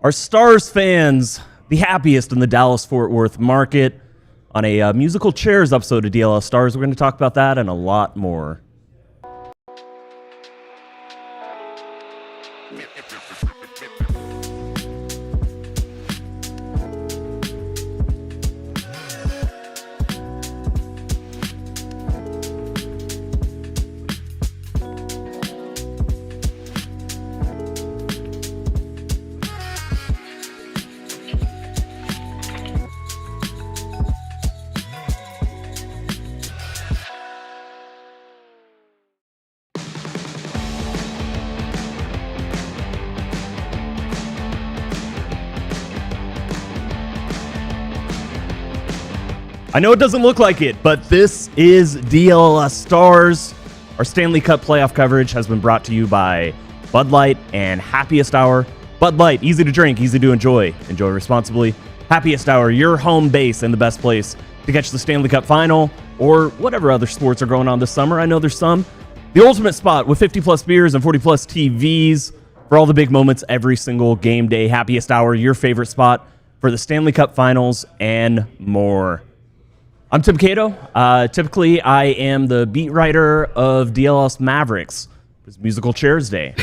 Are Stars fans the happiest in the Dallas-Fort Worth market? On a musical chairs episode of DLLS Stars, we're going to talk about that and a lot more. I know it doesn't look like it, but this is DLLS Stars. Our Stanley Cup playoff coverage has been brought to you by Bud Light and Happiest Hour. Bud Light, easy to drink, easy to enjoy. Enjoy responsibly. Happiest Hour, your home base and the best place to catch the Stanley Cup final or whatever other sports are going on this summer. I know there's some. The ultimate spot with 50-plus beers and 40-plus TVs for all the big moments every single game day. Happiest Hour, your favorite spot for the Stanley Cup finals and more. I'm Tim Cato. Typically, I am the beat writer of DLLS Mavericks. It's Musical Chairs Day.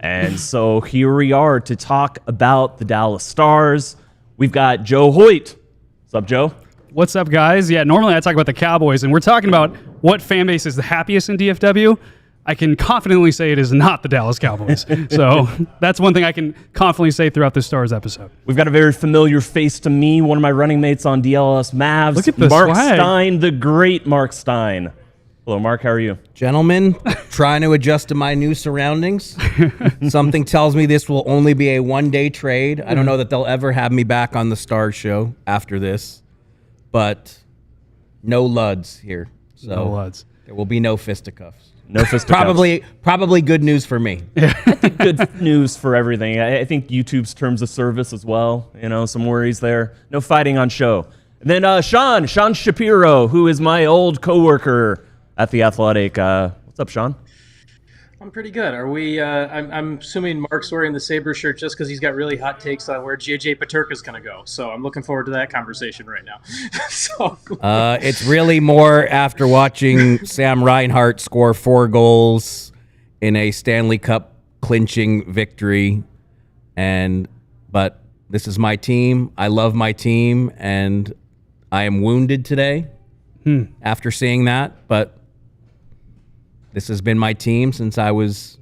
And so here we are to talk about the Dallas Stars. We've got Joe Hoyt. What's up, Joe? What's up, guys? Yeah, normally I talk about the Cowboys, and we're talking about what fan base is the happiest in DFW. I can confidently say it is not the Dallas Cowboys. So that's one thing I can confidently say throughout this Stars episode. We've got a very familiar face to me, one of my running mates on DLLS Mavs. Look at this Mark swag. Stein, the great Mark Stein. Hello, Mark. How are you? Gentlemen, trying to adjust to my new surroundings. Something tells me this will only be a one-day trade. I don't know that they'll ever have me back on the Stars show after this, but no LUDs here. So No LUDs. There will be no fisticuffs. No fisticuffs. Probably good news for me. I think good news for everything. I think YouTube's terms of service as well. You know, some worries there. No fighting on show. And then Sean Shapiro, who is my old coworker at The Athletic. What's up, Sean? I'm pretty good. Are we? I'm assuming Mark's wearing the Sabres shirt just because he's got really hot takes on where JJ Peterka's going to go. So I'm looking forward to that conversation right now. It's really more after watching Sam Reinhart score 4 goals in a Stanley Cup clinching victory, but this is my team. I love my team, and I am wounded today after seeing that, but. This has been my team since I was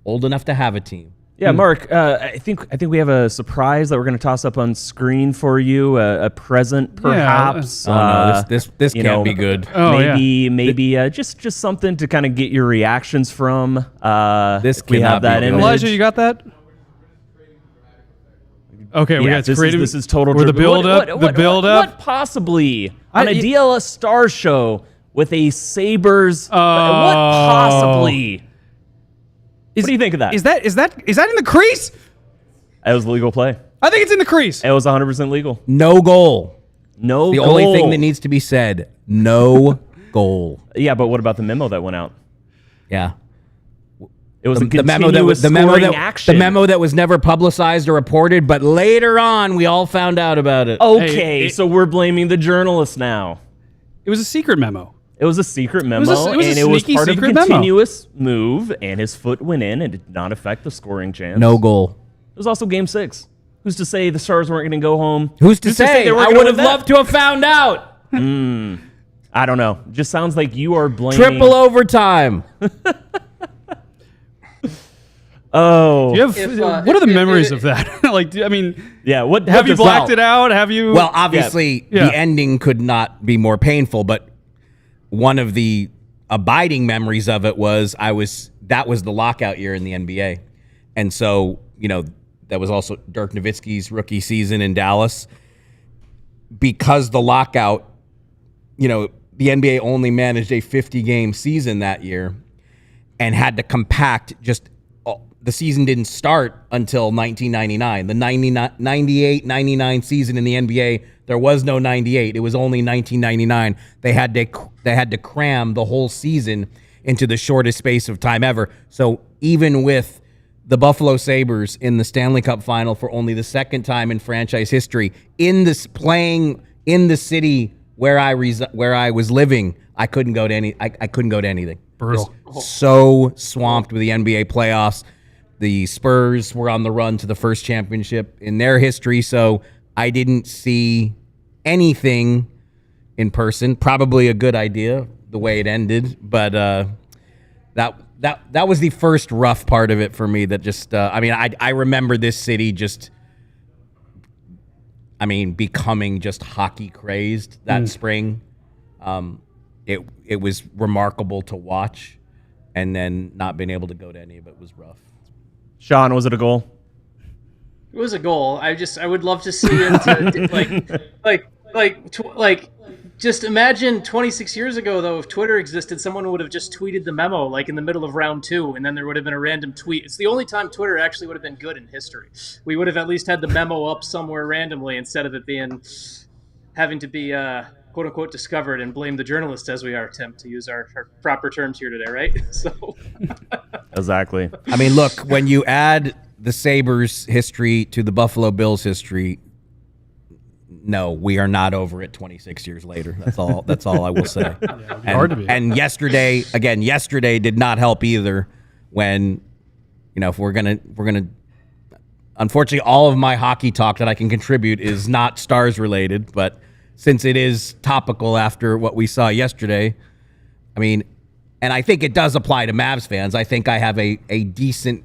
old enough to have a team. Yeah, Mark, I think we have a surprise that we're going to toss up on screen for you, a present perhaps. Yeah. This can't be good. Maybe just something to kind of get your reactions from. This we have that image. Elijah, you got that? Okay, we got creative. This is total. Or the build-up. The build-up. What possibly on a DLS Stars show with a Sabres? What possibly? What do you think of that? Is that in the crease? It was a legal play. I think it's in the crease. It was 100% legal. No goal. No the goal. Only thing that needs to be said, no goal. Yeah, but what about the memo that went out? Yeah. It was the memo that was never publicized or reported, but later on we all found out about it. Okay, so we're blaming the journalists now. It was a secret memo. It was a secret memo, and it was part of a continuous move, and his foot went in and did not affect the scoring chance. No goal. It was also Game 6. Who's to say the Stars weren't going to go home? Who's to say? I would have loved to have found out. I don't know. Just sounds like you are blaming... Triple overtime. Oh. Do you have, what are the memories of that? Like, I mean... Yeah, what have you blacked it out? Have you... Well, obviously, the ending could not be more painful, but one of the abiding memories of it was that was the lockout year in the NBA. And so, that was also Dirk Nowitzki's rookie season in Dallas. Because the lockout, the NBA only managed a 50-game season that year and had to compact the season didn't start until 1999. The 98-99 season in the NBA, there was no 98. It was only 1999. They had to cram the whole season into the shortest space of time ever. So even with the Buffalo Sabres in the Stanley Cup final for only the second time in franchise history playing in the city where I was living. I couldn't go to anything. Brutal. Just so swamped with the NBA playoffs. The Spurs were on the run to the first championship in their history, so I didn't see anything in person. Probably a good idea the way it ended, but that was the first rough part of it for me. That just I remember this city just becoming just hockey crazed that spring. It was remarkable to watch, and then not being able to go to any of it was rough. Sean, was it a goal? It was a goal. I would love to see it. Just imagine 26 years ago, though, if Twitter existed, someone would have just tweeted the memo like in the middle of round 2, and then there would have been a random tweet. It's the only time Twitter actually would have been good in history. We would have at least had the memo up somewhere randomly instead of it having to be quote unquote discovered and blame the journalists, as we are, Tim, to use our proper terms here today, right? So Exactly. I mean, look, when you add the Sabres history to the Buffalo Bills history, no, we are not over it 26 years later. That's all I will say. Hard to be. And yesterday did not help either when, if we're gonna unfortunately all of my hockey talk that I can contribute is not Stars related, but since it is topical after what we saw yesterday, and I think it does apply to Mavs fans. I think I have a decent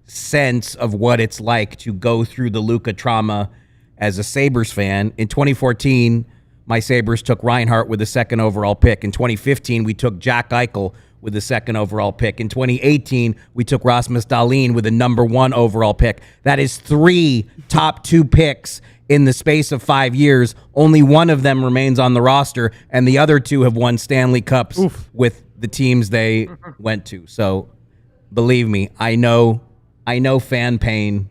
sense of what it's like to go through the Luka trauma as a Sabres fan. In 2014, my Sabres took Reinhart with the second overall pick. In 2015, we took Jack Eichel with the second overall pick. In 2018, we took Rasmus Dahlin with the number 1 overall pick. That is 3 top 2 picks in the space of 5 years. Only one of them remains on the roster, and the other 2 have won Stanley Cups with the teams they went to. So believe me, I know fan pain.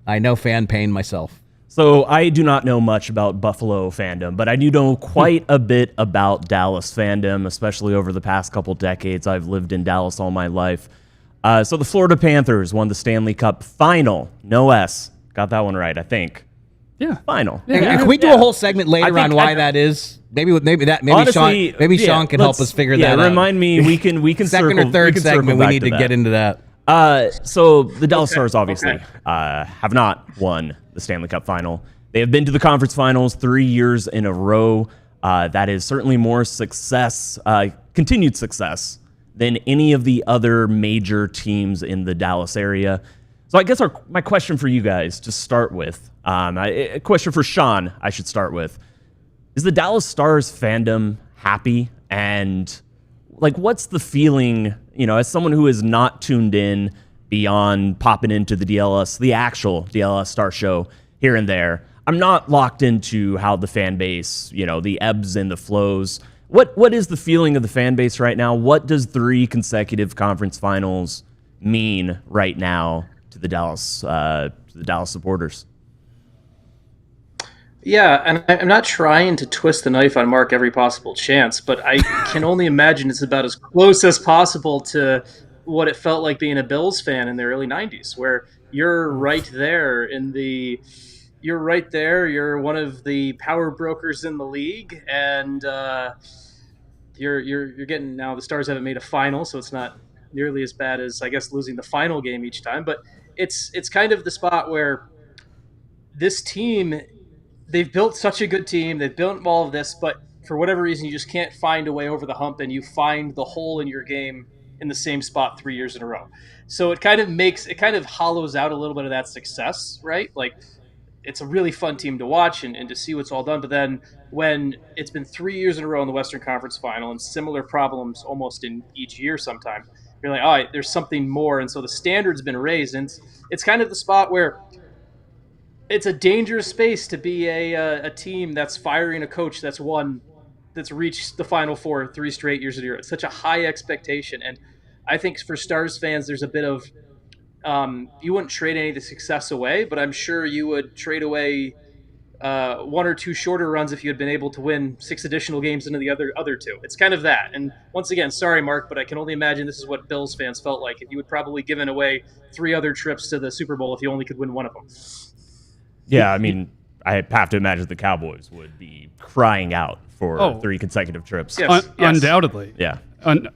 I know fan pain myself. So I do not know much about Buffalo fandom, but I do know quite a bit about Dallas fandom, especially over the past couple decades. I've lived in Dallas all my life. So the Florida Panthers won the Stanley Cup final. No S. Got that one right, I think. Yeah. Final. Can we do a whole segment later on why that is? Maybe honestly, Sean can help us figure that out. Remind me. We can second circle, or third we segment. We need to get into that. So the Dallas Stars obviously have not won the Stanley Cup final. They have been to the conference finals 3 years in a row. That is certainly more success, continued success, than any of the other major teams in the Dallas area. So I guess my question for you guys to start with, a question for Sean I should start with, is the Dallas Stars fandom happy? And what's the feeling, as someone who is not tuned in beyond popping into the actual DLLS Star Show here and there? I'm not locked into how the fan base, the ebbs and the flows. What is the feeling of the fan base right now? What does 3 consecutive conference finals mean right now to the Dallas supporters? Yeah, and I'm not trying to twist the knife on Mark every possible chance, but I can only imagine it's about as close as possible to what it felt like being a Bills fan in the early 90s, where you're right there you're one of the power brokers in the league, and you're getting, now the Stars haven't made a final, so it's not nearly as bad as, I guess, losing the final game each time, but it's kind of the spot where this team, they've built such a good team, they've built all of this, but for whatever reason, you just can't find a way over the hump, and you find the hole in your game in the same spot 3 years in a row. So it kind of hollows out a little bit of that success, right? Like, it's a really fun team to watch and to see what's all done. But then when it's been 3 years in a row in the Western Conference Final and similar problems almost in each year sometime, you're like, all right, there's something more. And so the standard's been raised. And it's kind of the spot where it's a dangerous space to be a team that's firing a coach that's reached the Final Four 3 straight years in a year. It's such a high expectation. And I think for Stars fans, there's a bit of, you wouldn't trade any of the success away, but I'm sure you would trade away one or two shorter runs if you had been able to win 6 additional games into the other two. It's kind of that. And once again, sorry, Mark, but I can only imagine this is what Bills fans felt like if you had probably given away 3 other trips to the Super Bowl if you only could win one of them. Yeah, I mean, I have to imagine the Cowboys would be crying out for 3 consecutive trips. Yes. Undoubtedly. Yeah.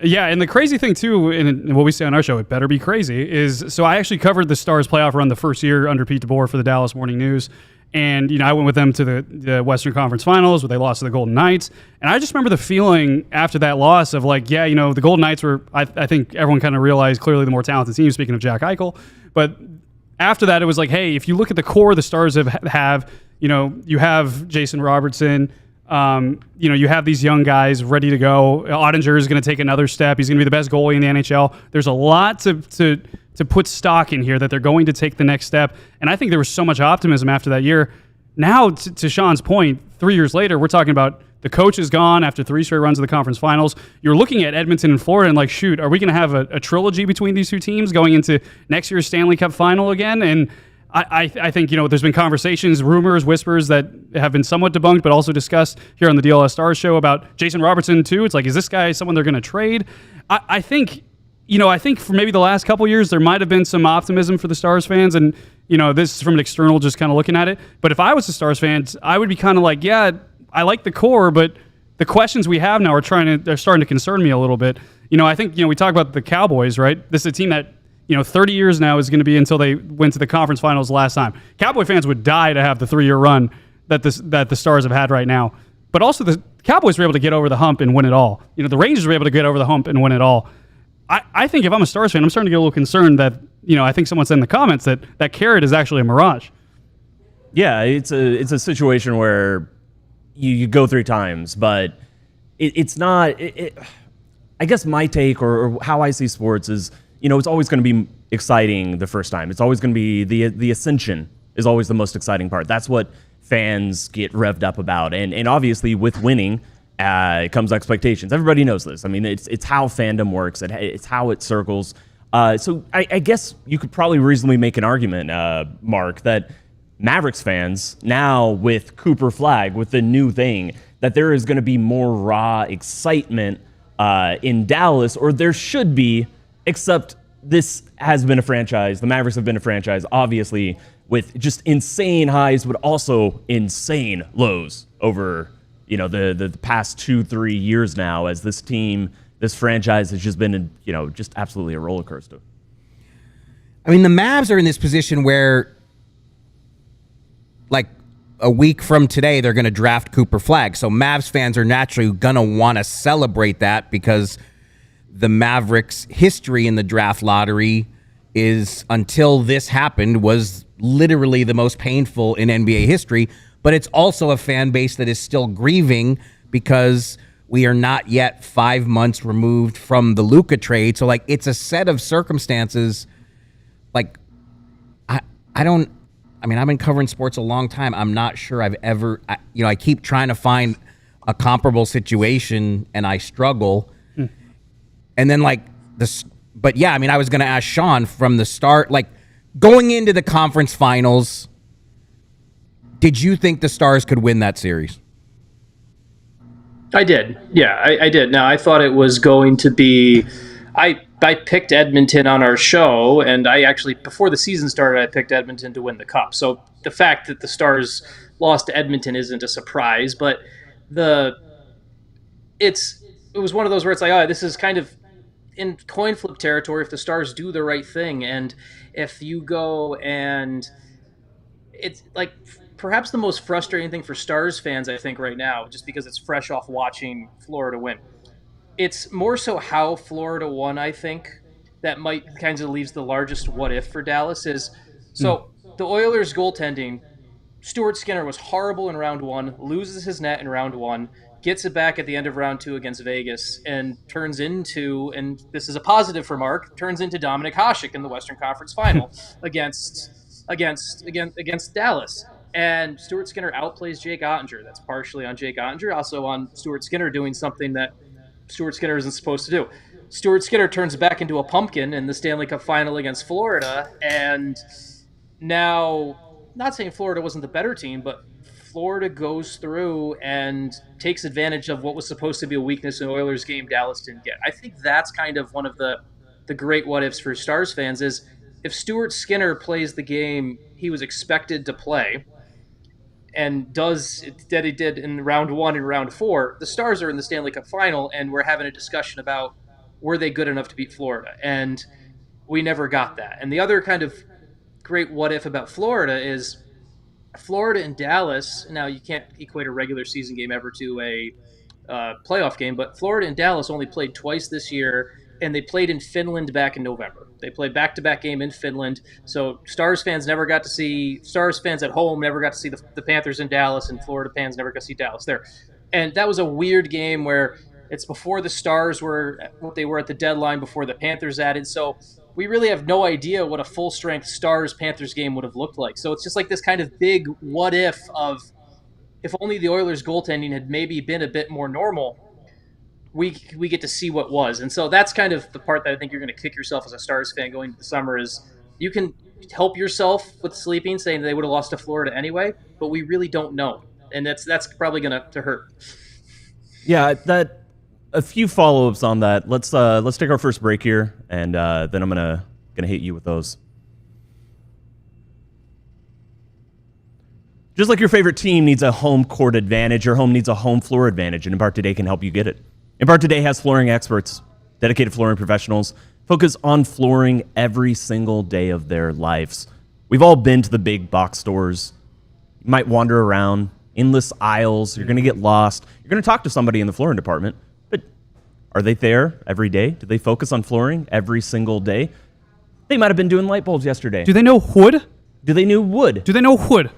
Yeah, and the crazy thing too, and what we say on our show, it better be crazy, is so I actually covered the Stars playoff run the first year under Pete DeBoer for the Dallas Morning News. And, I went with them to the Western Conference Finals where they lost to the Golden Knights. And I just remember the feeling after that loss of like, yeah, the Golden Knights were, I think everyone kind of realized clearly the more talented team, speaking of Jack Eichel. But after that, it was like, hey, if you look at the core the Stars have you have Jason Robertson, you have these young guys ready to go. Ottinger is going to take another step. He's going to be the best goalie in the NHL. There's a lot to put stock in here that they're going to take the next step. And I think there was so much optimism after that year. Now, to Sean's point, 3 years later, we're talking about the coach is gone after 3 straight runs of the conference finals. You're looking at Edmonton and Florida and like, shoot, are we going to have a trilogy between these two teams going into next year's Stanley Cup final again? And I think, there's been conversations, rumors, whispers that have been somewhat debunked, but also discussed here on the DLS Stars show about Jason Robertson too. It's like, is this guy someone they're going to trade? I think for maybe the last couple of years, there might have been some optimism for the Stars fans. And, this is from an external just kind of looking at it. But if I was a Stars fan, I would be kind of like, yeah, I like the core, but the questions we have now are starting to concern me a little bit. I think, we talk about the Cowboys, right? This is a team that, 30 years now is going to be until they went to the conference finals last time. Cowboy fans would die to have the 3-year run that the Stars have had right now. But also the Cowboys were able to get over the hump and win it all. The Rangers were able to get over the hump and win it all. I think if I'm a Stars fan, I'm starting to get a little concerned that, I think someone said in the comments that carrot is actually a mirage. Yeah, it's a situation where you go 3 times, but it's not. I guess my take or how I see sports is, it's always going to be exciting the first time. It's always going to be the ascension is always the most exciting part. That's what fans get revved up about. And obviously with winning comes expectations. Everybody knows this. I mean, it's how fandom works. It's how it circles. So I guess you could probably reasonably make an argument, Mark, that Mavericks fans now with Cooper Flag, with the new thing, that there is going to be more raw excitement in Dallas, or there should be, except this has been a franchise. The Mavericks have been a franchise, obviously, with just insane highs, but also insane lows over, the past 2-3 years now, as this franchise has just been, just absolutely a roller coaster. I mean, the Mavs are in this position where, like, a week from today, they're going to draft Cooper Flag. So Mavs fans are naturally going to want to celebrate that because the Mavericks' history in the draft lottery is, until this happened, was literally the most painful in NBA history. But it's also a fan base that is still grieving because we are not yet 5 months removed from the Luka trade. So, like, it's a set of circumstances. Like, I've been covering sports a long time. I'm not sure I've ever, I keep trying to find a comparable situation and I struggle. And then I was going to ask Sean from the start, like, going into the conference finals, did you think the Stars could win that series? I did. Yeah, I did. Now, I thought it was going to be, I picked Edmonton on our show, and I actually, before the season started, I picked Edmonton to win the Cup. So the fact that the Stars lost to Edmonton isn't a surprise, but it was one of those where it's like, oh, this is kind of in coin flip territory if the Stars do the right thing. And if you go and it's like perhaps the most frustrating thing for Stars fans, I think, right now, just because it's fresh off watching Florida win. It's more so how Florida won, I think, that might kind of leaves the largest what if for Dallas is. So the Oilers goaltending, Stuart Skinner was horrible in round 1, loses his net in round 1, gets it back at the end of round 2 against Vegas, and turns into, and this is a positive for Mark, turns into Dominik Hasek in the Western Conference Final against Dallas. And Stuart Skinner outplays Jake Ottinger. That's partially on Jake Ottinger, also on Stuart Skinner doing something that Stuart Skinner isn't supposed to do. Stuart Skinner turns back into a pumpkin in the Stanley Cup Final against Florida, and now, not saying Florida wasn't the better team, but Florida goes through and takes advantage of what was supposed to be a weakness in the Oilers game Dallas didn't get. I think that's kind of one of the great what ifs for Stars fans is if Stuart Skinner plays the game he was expected to play and does that he did in round 1 and round 4, the Stars are in the Stanley Cup final and we're having a discussion about were they good enough to beat Florida, and we never got that. And the other kind of great what if about Florida is Florida and Dallas. Now you can't equate a regular season game ever to a playoff game, but Florida and Dallas only played twice this year, and they played in Finland back in November. They played back-to-back game in Finland, so Stars fans at home never got to see the Panthers in Dallas, and Florida fans never got to see Dallas there. And that was a weird game where it's before the Stars were what they were at the deadline, before the Panthers added, so we really have no idea what a full-strength Stars-Panthers game would have looked like. So it's just like this kind of big what-if of if only the Oilers' goaltending had maybe been a bit more normal, we get to see what was. And so that's kind of the part that I think you're going to kick yourself as a Stars fan going into the summer is you can help yourself with sleeping, saying they would have lost to Florida anyway, but we really don't know. And that's probably going to hurt. Yeah, a few follow-ups on that. Let's take our first break here, and then I'm gonna hit you with those. Just like your favorite team needs a home court advantage, your home needs a home floor advantage, and Impart Today can help you get it. Impart Today has flooring experts, dedicated flooring professionals, focus on flooring every single day of their lives. We've all been to the big box stores. You might wander around, endless aisles. You're going to get lost. You're going to talk to somebody in the flooring department. But are they there every day? Do they focus on flooring every single day? They might have been doing light bulbs yesterday. Do they know wood? Do they know wood? Do they know wood?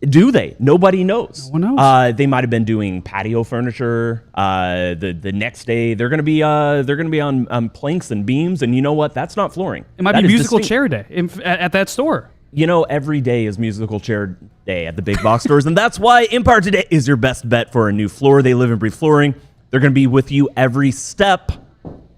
Do they? Nobody knows. No one knows. They might have been doing patio furniture. The next day they're going to be on planks and beams, and you know what? That's not flooring. It might be musical chair day at that store. You know, every day is musical chair day at the big box stores, and that's why Impart Today is your best bet for a new floor. They live and breathe flooring. They're going to be with you every step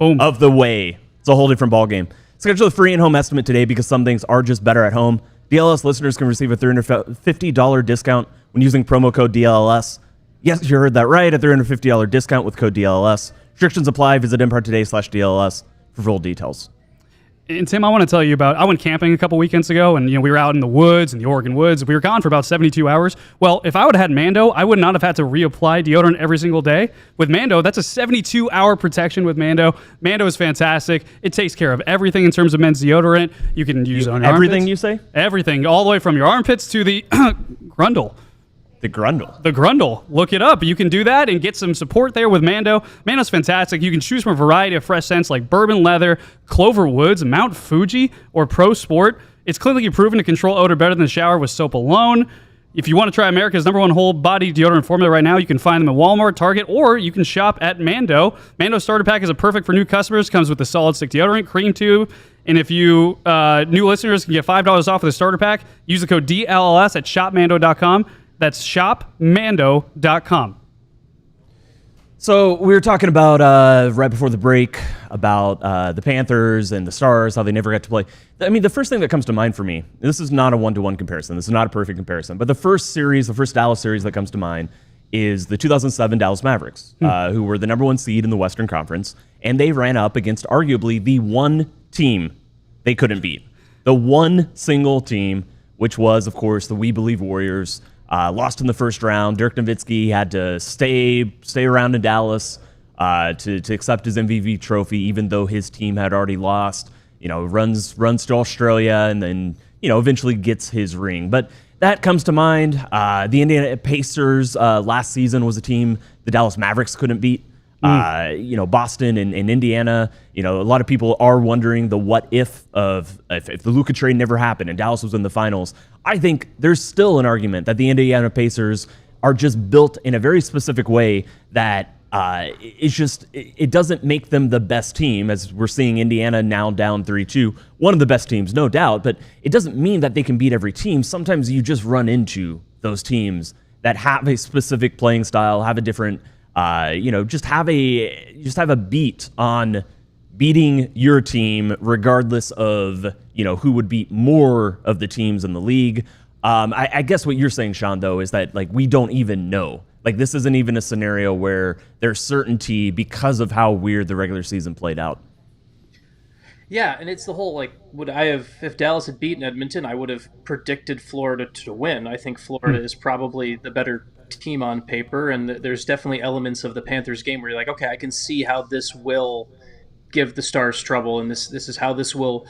of the way. It's a whole different ballgame. Schedule a free in-home estimate today because some things are just better at home. DLLS listeners can receive a $350 discount when using promo code DLLS. Yes, you heard that right, a $350 discount with code DLLS. Restrictions apply. Visit ImpartToday/DLLS for full details. And Tim, I want to tell you about, I went camping a couple weekends ago, and we were out in the woods, in the Oregon woods. We were gone for about 72 hours. Well, if I would have had Mando, I would not have had to reapply deodorant every single day. With Mando, that's a 72-hour protection with Mando. Mando is fantastic. It takes care of everything in terms of men's deodorant. You can use on your everything armpits. You say? Everything, all the way from your armpits to the grundle. The grundle. The grundle. Look it up. You can do that and get some support there with Mando. Mando's fantastic. You can choose from a variety of fresh scents like bourbon leather, Clover Woods, Mount Fuji, or Pro Sport. It's clinically proven to control odor better than the shower with soap alone. If you want to try America's #1 whole body deodorant formula right now, you can find them at Walmart, Target, or you can shop at Mando. Mando Starter Pack is perfect for new customers. Comes with a solid stick deodorant, cream tube, and if you new listeners can get $5 off with the starter pack, use the code DLLS at shopmando.com. That's shopmando.com. So we were talking about right before the break about the Panthers and the Stars, how they never got to play. I mean, the first thing that comes to mind for me, this is not a one-to-one comparison. This is not a perfect comparison. But the first Dallas series that comes to mind is the 2007 Dallas Mavericks, who were the #1 seed in the Western Conference. And they ran up against arguably the one team they couldn't beat. The one single team, which was, of course, the We Believe Warriors. Lost in the first round. Dirk Nowitzki had to stay around in Dallas to accept his MVP trophy, even though his team had already lost. Runs to Australia and then eventually gets his ring. But that comes to mind. The Indiana Pacers last season was a team the Dallas Mavericks couldn't beat. Boston and Indiana. A lot of people are wondering the what if of if the Luka trade never happened and Dallas was in the finals. I think there's still an argument that the Indiana Pacers are just built in a very specific way that it doesn't make them the best team, as we're seeing Indiana now down 3-2. One of the best teams, no doubt, but it doesn't mean that they can beat every team. Sometimes you just run into those teams that have a specific playing style, have a different just have a beat on beating your team, regardless of who would beat more of the teams in the league. I guess what you're saying, Sean, though, is that like we don't even know. Like this isn't even a scenario where there's certainty because of how weird the regular season played out. Yeah, and it's the whole like, if Dallas had beaten Edmonton, I would have predicted Florida to win. I think Florida is probably the better team on paper, and there's definitely elements of the Panthers game where you're like, okay, I can see how this will give the Stars trouble, and this is how this will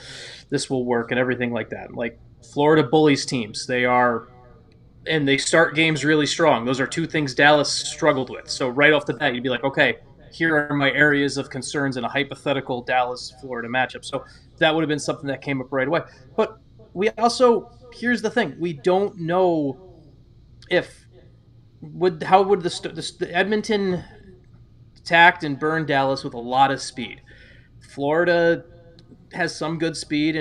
work, and everything like that. Like Florida bullies teams. And they start games really strong. Those are two things Dallas struggled with. So right off the bat, you'd be like, okay, here are my areas of concerns in a hypothetical Dallas-Florida matchup. So that would have been something that came up right away. But we also, here's the thing, we don't know how would the Edmonton attacked and burned Dallas with a lot of speed. Florida has some good speed,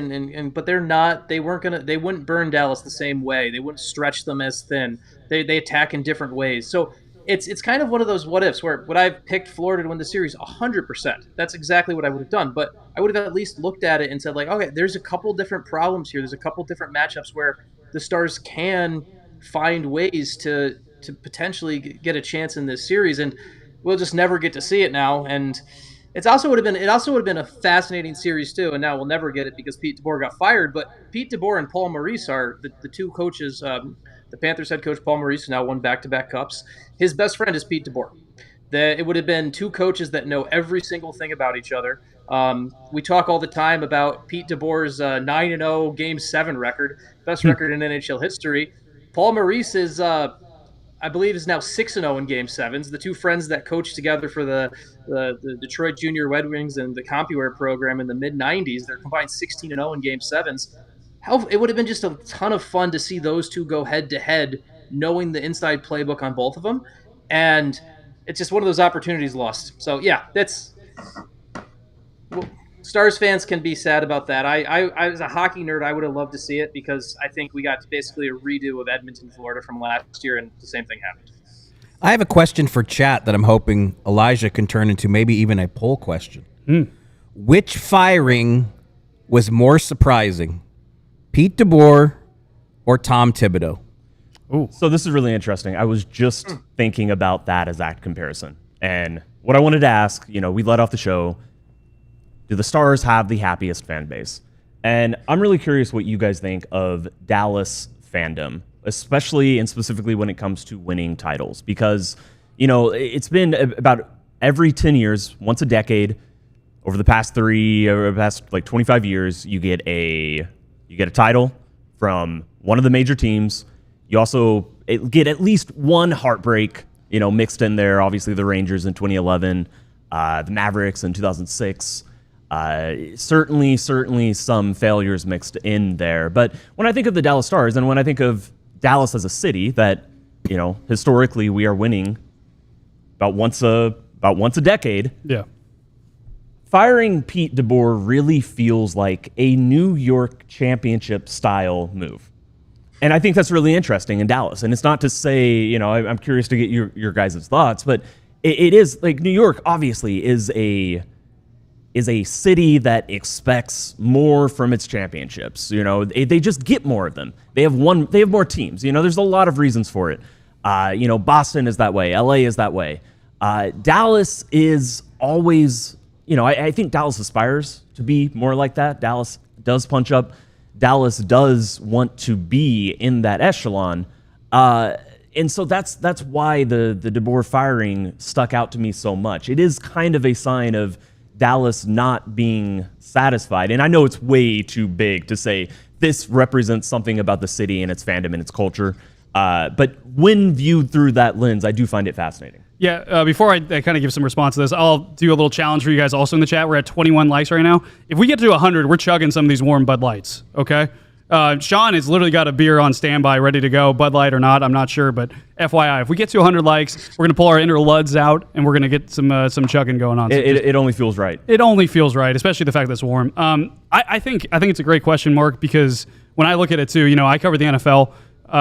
but they wouldn't burn Dallas the same way. They wouldn't stretch them as thin. They attack in different ways. So it's kind of one of those what ifs where would I have picked Florida to win the series? 100%. That's exactly what I would have done. But I would have at least looked at it and said, like, okay, there's a couple different problems here. There's a couple different matchups where the Stars can find ways to potentially get a chance in this series, and we'll just never get to see it now. And it also would have been a fascinating series too, and now we'll never get it because Pete DeBoer got fired. But Pete DeBoer and Paul Maurice are the two coaches. The Panthers head coach Paul Maurice now won back-to-back cups. His best friend is Pete DeBoer. It would have been two coaches that know every single thing about each other. We talk all the time about Pete DeBoer's 9-0 Game 7 record, best record in NHL history. Paul Maurice is I believe is now 6-0 in Game 7s. The two friends that coached together for the Detroit Junior Red Wings and the CompuWare program in the mid-90s, they're combined 16-0 in Game 7s. It would have been just a ton of fun to see those two go head-to-head, knowing the inside playbook on both of them. And it's just one of those opportunities lost. So, yeah, Stars fans can be sad about that. I as a hockey nerd, I would have loved to see it because I think we got basically a redo of Edmonton, Florida from last year, and the same thing happened. I have a question for chat that I'm hoping Elijah can turn into maybe even a poll question. Which firing was more surprising, Pete DeBoer or Tom Thibodeau? Ooh. So this is really interesting. I was just thinking about that exact comparison. And what I wanted to ask, we led off the show, do the Stars have the happiest fan base? And I'm really curious what you guys think of Dallas fandom, especially and specifically when it comes to winning titles. Because, it's been about every 10 years, once a decade, over the past 25 years, you get a title from one of the major teams. You also get at least one heartbreak, mixed in there. Obviously, the Rangers in 2011, the Mavericks in 2006. Certainly some failures mixed in there. But when I think of the Dallas Stars and when I think of Dallas as a city that, historically we are winning about once a decade. Yeah. Firing Pete DeBoer really feels like a New York championship style move. And I think that's really interesting in Dallas. And it's not to say, I'm curious to get your guys' thoughts, but it is like New York obviously is a city that expects more from its championships. They just get more of them. They have more teams. There's a lot of reasons for it. Boston is that way. LA is that way. Dallas is always, I think Dallas aspires to be more like that. Dallas does punch up. Dallas does want to be in that echelon. And so that's why the DeBoer firing stuck out to me so much. It is kind of a sign of Dallas not being satisfied. And I know it's way too big to say this represents something about the city and its fandom and its culture. But when viewed through that lens, I do find it fascinating. Yeah, before I kind of give some response to this, I'll do a little challenge for you guys also in the chat. We're at 21 likes right now. If we get to 100, we're chugging some of these warm Bud Lights, okay? Sean has literally got a beer on standby, ready to go. Bud Light or not, I'm not sure, but FYI, if we get to 100 likes, we're going to pull our inner Luds out, and we're going to get some chugging going on. So it only feels right. It only feels right, especially the fact that it's warm. I think it's a great question, Mark, because when I look at it too, I cover the NFL.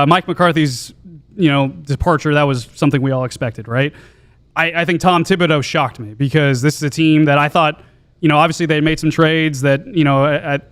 Mike McCarthy's departure, that was something we all expected, right? I think Tom Thibodeau shocked me because this is a team that I thought Obviously they made some trades that,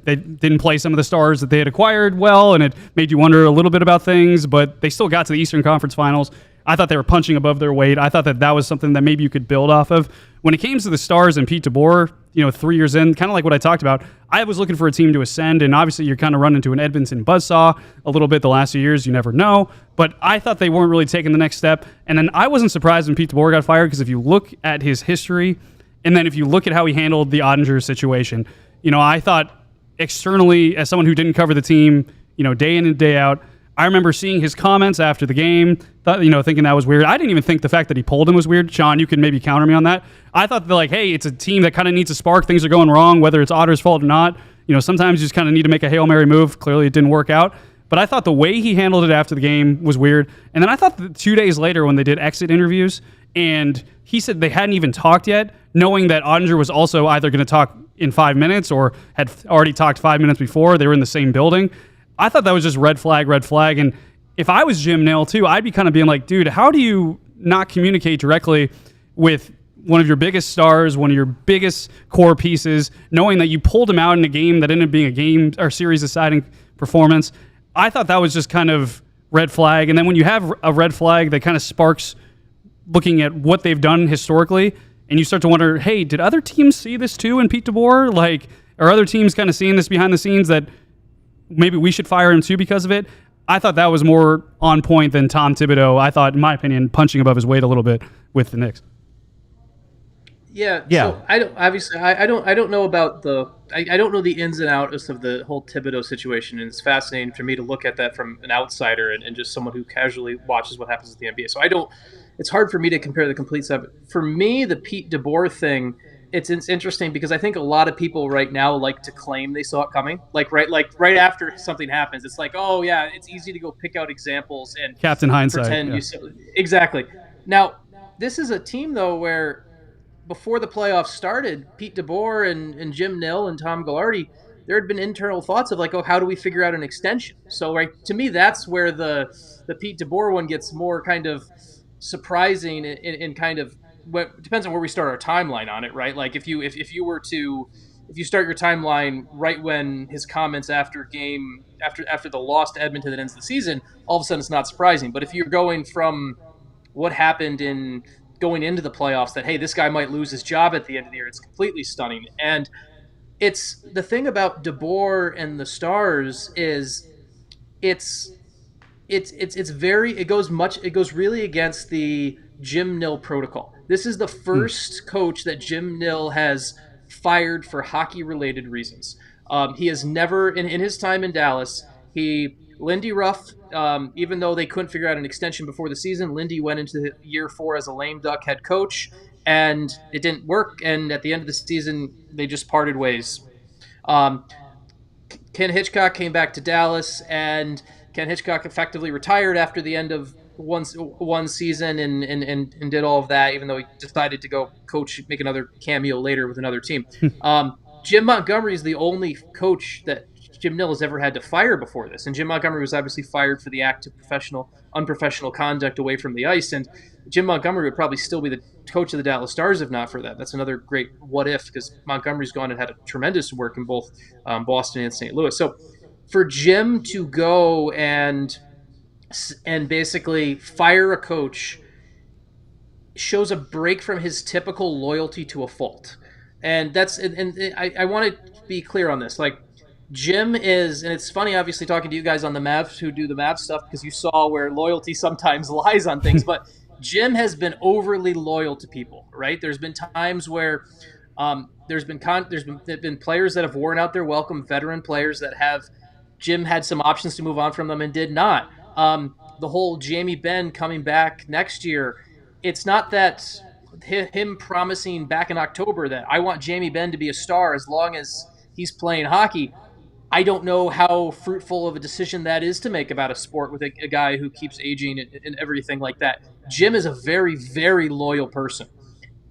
they didn't play some of the stars that they had acquired well, and it made you wonder a little bit about things, but they still got to the Eastern Conference Finals. I thought they were punching above their weight. I thought that was something that maybe you could build off of. When it came to the Stars and Pete DeBoer, 3 years in, kind of like what I talked about, I was looking for a team to ascend, and obviously you're kind of running into an Edmonton buzzsaw a little bit the last few years. You never know. But I thought they weren't really taking the next step. And then I wasn't surprised when Pete DeBoer got fired, because if you look at his history, and then if you look at how he handled the Ottinger situation, I thought externally, as someone who didn't cover the team, day in and day out, I remember seeing his comments after the game, thinking that was weird. I didn't even think the fact that he pulled him was weird. Sean, you can maybe counter me on that. I thought that, hey, it's a team that kind of needs a spark. Things are going wrong, whether it's Otter's fault or not. Sometimes you just kind of need to make a Hail Mary move. Clearly it didn't work out. But I thought the way he handled it after the game was weird. And then I thought that 2 days later when they did exit interviews, and he said they hadn't even talked yet, knowing that Ottinger was also either going to talk in 5 minutes or had already talked 5 minutes before. They were in the same building. I thought that was just red flag. And if I was Jim Nill too, I'd be kind of being like, dude, how do you not communicate directly with one of your biggest stars, one of your biggest core pieces, knowing that you pulled him out in a game that ended up being a game or series deciding performance? I thought that was just kind of red flag. And then when you have a red flag that kind of sparks looking at what they've done historically, and you start to wonder, hey, did other teams see this too in Pete DeBoer? Are other teams kind of seeing this behind the scenes that maybe we should fire him too because of it? I thought that was more on point than Tom Thibodeau. I thought, in my opinion, punching above his weight a little bit with the Knicks. Yeah. So I don't know about I don't know the ins and outs of the whole Thibodeau situation, and it's fascinating for me to look at that from an outsider and just someone who casually watches what happens at the NBA. So it's hard for me to compare the complete stuff. For me, the Pete DeBoer thing, it's interesting because I think a lot of people right now like to claim they saw it coming. Right after something happens, it's like, oh yeah, it's easy to go pick out examples and Captain Hindsight. Pretend exactly. Now, this is a team though where before the playoffs started, Pete DeBoer and Jim Nill and Tom Ghilardi, there had been internal thoughts of how do we figure out an extension? So to me, that's where the Pete DeBoer one gets more kind of surprising in kind of, what depends on where we start our timeline on it, right? If you start your timeline right when his comments after the loss to Edmonton that ends the season, all of a sudden it's not surprising. But if you're going from what happened in going into the playoffs, that hey, this guy might lose his job at the end of the year, it's completely stunning. And it's the thing about DeBoer and the Stars is it goes really against the Jim Nill protocol. This is the first coach that Jim Nill has fired for hockey-related reasons. He has never, in his time in Dallas, Lindy Ruff, even though they couldn't figure out an extension before the season, Lindy went into year 4 as a lame duck head coach, and it didn't work. And at the end of the season, they just parted ways. Ken Hitchcock came back to Dallas, and Ken Hitchcock effectively retired after the end of one season and did all of that, even though he decided to go coach, make another cameo later with another team. Jim Montgomery is the only coach that Jim Nill has ever had to fire before this. And Jim Montgomery was obviously fired for the act of unprofessional conduct away from the ice. And Jim Montgomery would probably still be the coach of the Dallas Stars if not for that. That's another great what if, because Montgomery's gone and had a tremendous work in both Boston and St. Louis. So for Jim to go and basically fire a coach shows a break from his typical loyalty to a fault. And I want to be clear on this. Jim is, and it's funny, obviously, talking to you guys on the Mavs who do the Mavs stuff, because you saw where loyalty sometimes lies on things, but Jim has been overly loyal to people, right? There's been times where there's been players that have worn out their welcome, veteran players that have Jim had some options to move on from them and did not. The whole Jamie Benn coming back next year, it's not that him promising back in October that I want Jamie Benn to be a star as long as he's playing hockey. I don't know how fruitful of a decision that is to make about a sport with a guy who keeps aging and everything like that. Jim is a very, very loyal person.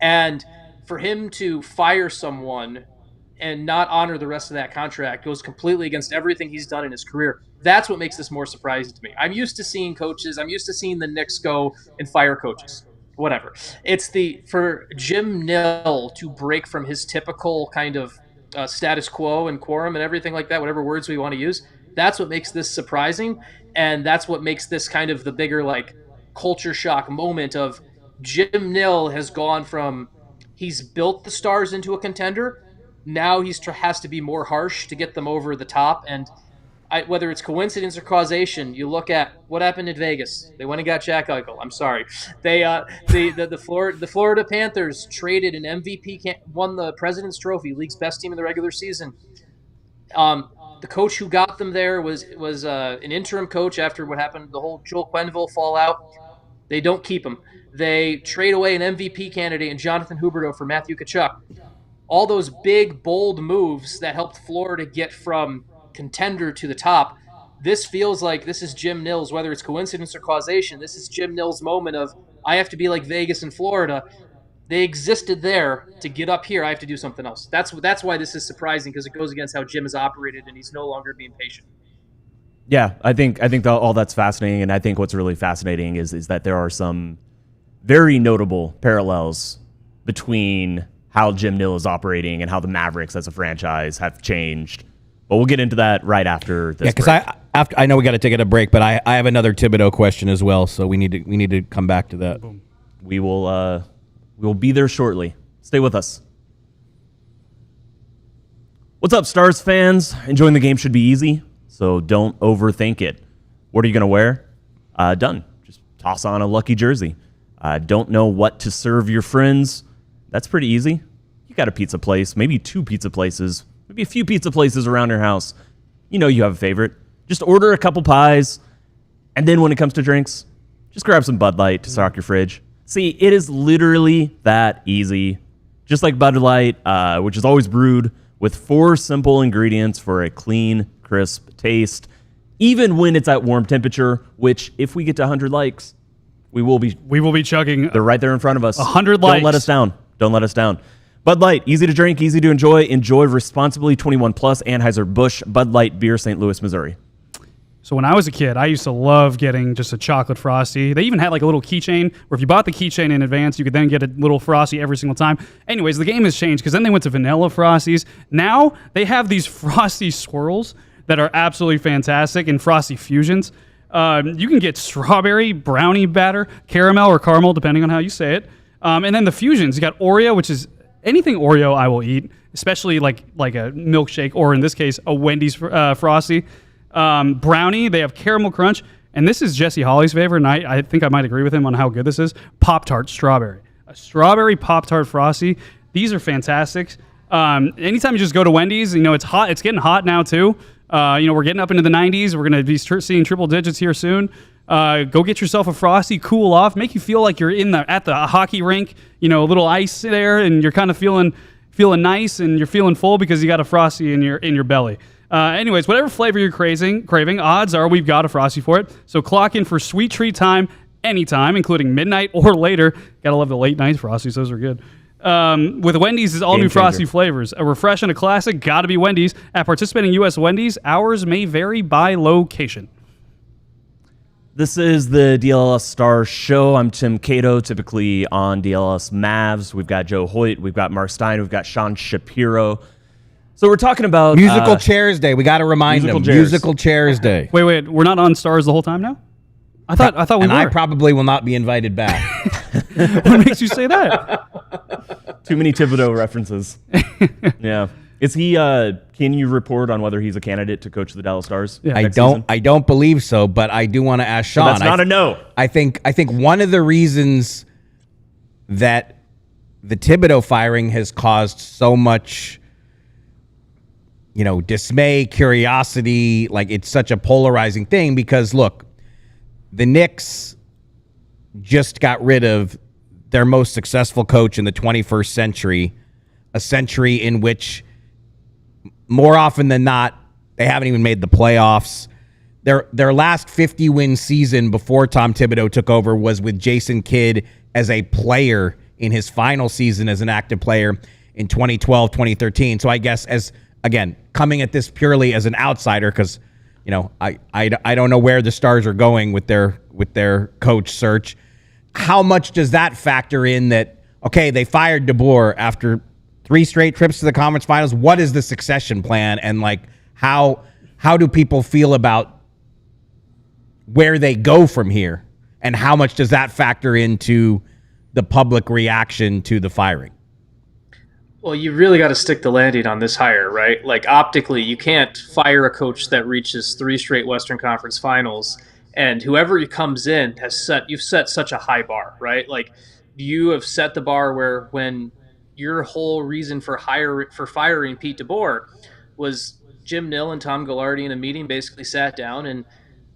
And for him to fire someone and not honor the rest of that contract goes completely against everything he's done in his career. That's what makes this more surprising to me. I'm used to seeing the Knicks go and fire coaches. whatever. It's for Jim Nill to break from his typical kind of status quo and quorum and everything like that, whatever words we want to use. That's what makes this surprising, and that's what makes this kind of the bigger like culture shock moment of Jim Nill has gone from he's built the Stars into a contender. Now has to be more harsh to get them over the top, and whether it's coincidence or causation, you look at what happened in Vegas. They went and got Jack Eichel. I'm sorry. They the Florida Panthers traded an MVP, won the President's Trophy, league's best team in the regular season. The coach who got them there was an interim coach after what happened, the whole Joel Quenneville fallout. They don't keep him. They trade away an MVP candidate in Jonathan Huberdeau for Matthew Tkachuk. All those big, bold moves that helped Florida get from contender to the top. This feels like this is Jim Nill's, whether it's coincidence or causation, this is Jim Nill's moment of, I have to be like Vegas and Florida. They existed there to get up here. I have to do something else. That's why this is surprising, because it goes against how Jim has operated, and he's no longer being patient. Yeah, I think all that's fascinating, and I think what's really fascinating is that there are some very notable parallels between how Jim Nill is operating and how the Mavericks as a franchise have changed. But we'll get into that right after this. Yeah, because I know we got to take a break, but I have another Thibodeau question as well, so we need to come back to that. Boom. We will be there shortly. Stay with us. What's up, Stars fans? Enjoying the game should be easy, so don't overthink it. What are you going to wear? Done. Just toss on a lucky jersey. Don't know what to serve your friends? That's pretty easy. You got a pizza place, maybe 2 pizza places, maybe a few pizza places around your house. You know you have a favorite. Just order a couple pies, and then when it comes to drinks, just grab some Bud Light to stock your fridge. See, it is literally that easy. Just like Bud Light, which is always brewed with 4 simple ingredients for a clean, crisp taste, even when it's at warm temperature, which if we get to 100 likes, we will be chugging. They're right there in front of us. 100 likes. Don't let us down. Don't let us down. Bud Light, easy to drink, easy to enjoy. Enjoy responsibly. 21 plus. Anheuser-Busch Bud Light Beer, St. Louis, Missouri. So when I was a kid, I used to love getting just a chocolate Frosty. They even had like a little keychain where if you bought the keychain in advance, you could then get a little Frosty every single time. Anyways, the game has changed because then they went to vanilla Frosties. Now they have these Frosty swirls that are absolutely fantastic and Frosty fusions. You can get strawberry, brownie batter, caramel or caramel, depending on how you say it. And then the fusions, you got Oreo, which is anything Oreo I will eat, especially like a milkshake or in this case, a Wendy's Frosty. Brownie, they have caramel crunch. And this is Jesse Holly's favorite, and I think I might agree with him on how good this is. Pop-Tart strawberry. A strawberry Pop-Tart Frosty. These are fantastic. Anytime you just go to Wendy's, it's hot. It's getting hot now too. We're getting up into the 90s. We're going to be seeing triple digits here soon. Go get yourself a Frosty, cool off, make you feel like you're at the hockey rink, a little ice there, and you're kind of feeling nice and you're feeling full because you got a Frosty in your belly. Anyways, whatever flavor you're craving, odds are we've got a Frosty for it. So clock in for sweet treat time anytime, including midnight or later. Gotta love the late night Frosties; those are good. With Wendy's is all new Frosty flavors. A refresh and a classic, gotta be Wendy's. At participating U.S. Wendy's, hours may vary by location. This is the DLLS Stars Show. I'm Tim Cato, typically on DLLS Mavs. We've got Joe Hoyt, we've got Mark Stein, we've got Sean Shapiro. So we're talking about Musical Chairs Day. We got to remind them. Musical Chairs Day. Wait, we're not on Stars the whole time now? I thought we were. And I probably will not be invited back. What makes you say that? Too many Thibodeau references. Yeah. Is he? Can you report on whether he's a candidate to coach the Dallas Stars? Yeah. I don't believe so, but I do want to ask Sean. So that's not a no. I think one of the reasons that the Thibodeau firing has caused so much, dismay, curiosity, like it's such a polarizing thing because look, the Knicks just got rid of their most successful coach in the 21st century, a century in which more often than not, they haven't even made the playoffs. Their last 50-win season before Tom Thibodeau took over was with Jason Kidd as a player in his final season as an active player in 2012, 2013. So I guess again, coming at this purely as an outsider, because I don't know where the Stars are going with their coach search. how much does that factor in that, okay, they fired DeBoer after 3 straight trips to the conference finals. What is the succession plan? And like, how do people feel about where they go from here? And how much does that factor into the public reaction to the firing? Well, you really got to stick the landing on this hire, right? Like optically, you can't fire a coach that reaches 3 straight Western Conference Finals, and whoever comes in you've set such a high bar, right? Like you have set the bar where when your whole reason for firing Pete DeBoer was Jim Nill and Tom Ghilardi in a meeting basically sat down, and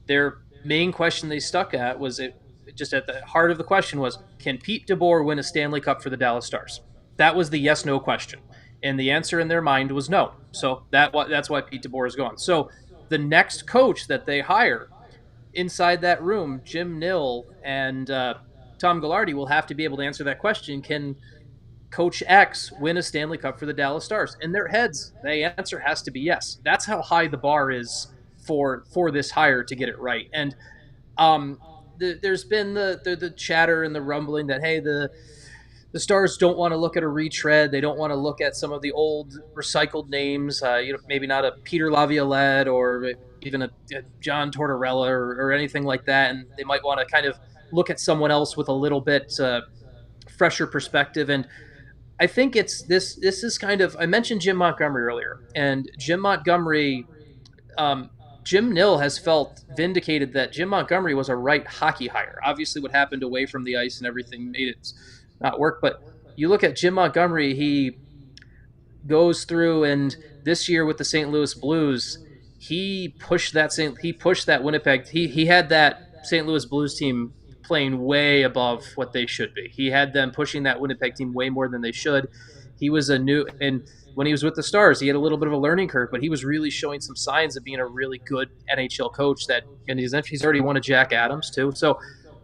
their main question they stuck at was it just at the heart of the question was, can Pete DeBoer win a Stanley Cup for the Dallas Stars? That was the yes no question, and the answer in their mind was no. So that's why Pete DeBoer is gone. So the next coach that they hire inside that room, Jim Nill and Tom Ghilardi will have to be able to answer that question. Can Coach X win a Stanley Cup for the Dallas Stars? In their heads, the answer has to be yes. That's how high the bar is for this hire to get it right. And there's been the chatter and the rumbling that, hey, the Stars don't want to look at a retread. They don't want to look at some of the old recycled names. Maybe not a Peter Laviolette or even a John Tortorella or anything like that. And they might want to kind of look at someone else with a little bit fresher perspective. And I think it's this is kind of, I mentioned Jim Montgomery earlier, and Jim Montgomery, Jim Nill has felt vindicated that Jim Montgomery was a right hockey hire. Obviously what happened away from the ice and everything made it not work, but you look at Jim Montgomery, he goes through, and this year with the St. Louis Blues, he pushed that Winnipeg. He had that St. Louis Blues team playing way above what they should be. He had them pushing that Winnipeg team way more than they should. He was and when he was with the Stars, he had a little bit of a learning curve, but he was really showing some signs of being a really good NHL coach and he's already won a Jack Adams too. So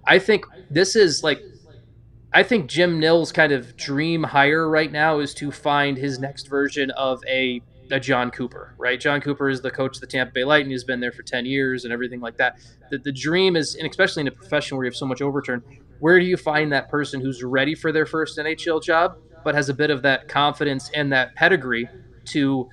I think this is like, I think Jim Nill's kind of dream hire right now is to find his next version of a John Cooper, right? John Cooper is the coach of the Tampa Bay Lightning. He's been there for 10 years and everything like that. The dream is, and especially in a profession where you have so much overturn, where do you find that person who's ready for their first NHL job, but has a bit of that confidence and that pedigree to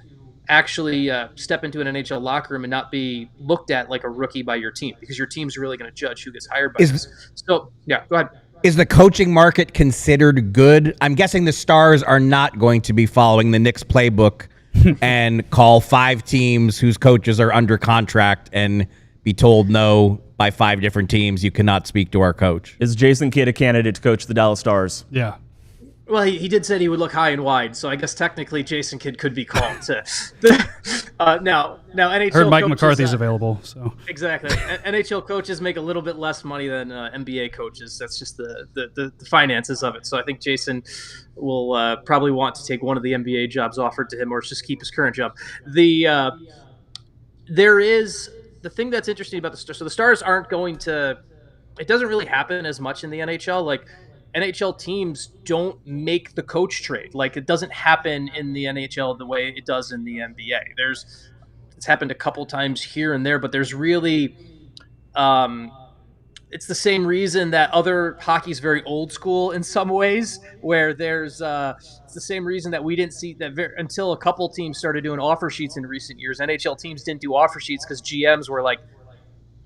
actually step into an NHL locker room and not be looked at like a rookie by your team, because your team's really going to judge who gets hired by this. So, yeah, go ahead. Is the coaching market considered good? I'm guessing the Stars are not going to be following the Knicks playbook and call 5 teams whose coaches are under contract and be told no by 5 different teams. You cannot speak to our coach. Is Jason Kidd a candidate to coach the Dallas Stars? Yeah. Well, he did say he would look high and wide, so I guess technically Jason Kidd could be called to. Now NHL. Heard Mike coaches, McCarthy's available, so exactly. NHL coaches make a little bit less money than NBA coaches. That's just the finances of it. So I think Jason will probably want to take one of the NBA jobs offered to him, or just keep his current job. There is the thing that's interesting about the Stars. So the Stars aren't going to. It doesn't really happen as much in the NHL. Like, NHL teams don't make the coach trade. Like, it doesn't happen in the NHL the way it does in the NBA. It's happened a couple times here and there, but there's really, it's the same reason that other hockey's very old school in some ways, where it's the same reason that we didn't see that until a couple teams started doing offer sheets in recent years. NHL teams didn't do offer sheets because GMs were like,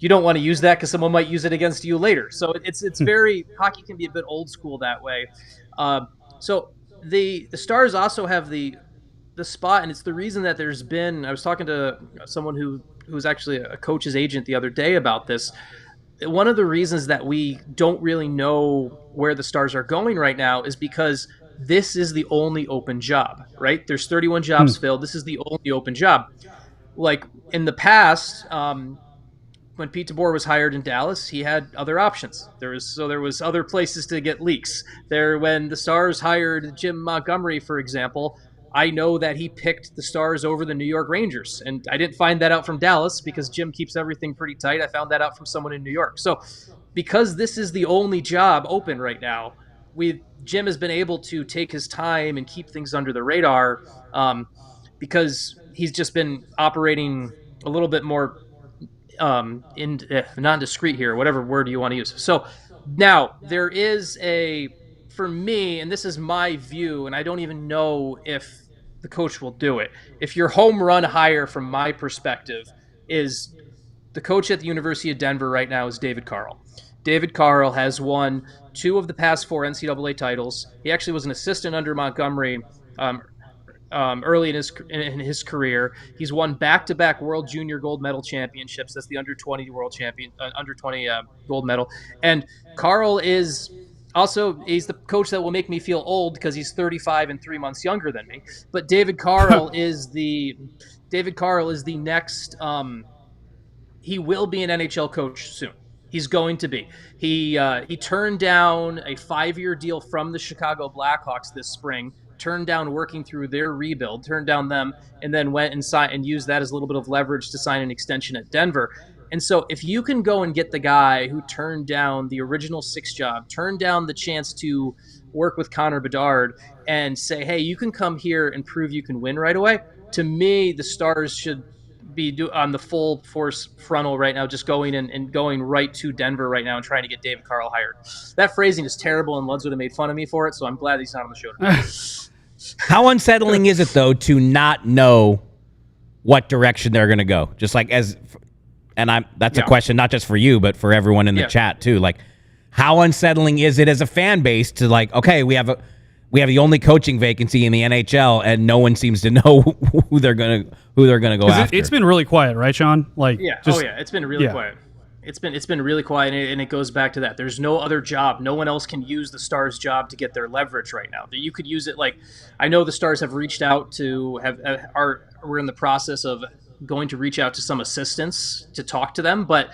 you don't want to use that because someone might use it against you later. So it's very, hockey can be a bit old school that way. So the Stars also have the spot, and it's the reason that there's been, I was talking to someone who was actually a coach's agent the other day about this. One of the reasons that we don't really know where the Stars are going right now is because this is the only open job, right? There's 31 jobs filled. This is the only open job. Like in the past, when Pete DeBoer was hired in Dallas, he had other options. There was other places to get leaks. When the Stars hired Jim Montgomery, for example, I know that he picked the Stars over the New York Rangers. And I didn't find that out from Dallas because Jim keeps everything pretty tight. I found that out from someone in New York. So because this is the only job open right now, Jim has been able to take his time and keep things under the radar because he's just been operating a little bit more non-discreet here, whatever word you want to use. So Now, there is for me, and this is my view, and I don't even know if the coach will do it. If your home run hire, from my perspective, is the coach at the University of Denver right now is David Carl. David Carl has won 2 of the past 4 NCAA titles. He actually was an assistant under Montgomery early in his career. He's won back-to-back World Junior Gold Medal championships. That's the under 20 world champion, under 20 gold medal. And Carl is also, he's the coach that will make me feel old because he's 35 and 3 months younger than me. But David Carl is the next. He will be an NHL coach soon. He's going to be. He turned down a 5-year deal from the Chicago Blackhawks this spring, turned down working through their rebuild, turned down them, and then went and signed and used that as a little bit of leverage to sign an extension at Denver. And so if you can go and get the guy who turned down the original 6 job, turned down the chance to work with Connor Bedard, and say, hey, you can come here and prove you can win right away, to me, the Stars should be on the full force frontal right now, just going and going right to Denver right now and trying to get David Carl hired. That phrasing is terrible, and Luds would have made fun of me for it, so I'm glad he's not on the show tonight. How unsettling is it, though, to not know what direction they're going to go? Just like that's a question not just for you, but for everyone in the chat too. Like, how unsettling is it as a fan base to, like, okay, we have the only coaching vacancy in the NHL, and no one seems to know who they're gonna go after. It's been really quiet, right, Sean? Like, it's been really quiet. It's been really quiet, and it goes back to that. There's no other job. No one else can use the Stars' job to get their leverage right now. That you could use it. Like, I know the Stars have reached out to we're in the process of going to reach out to some assistants to talk to them, but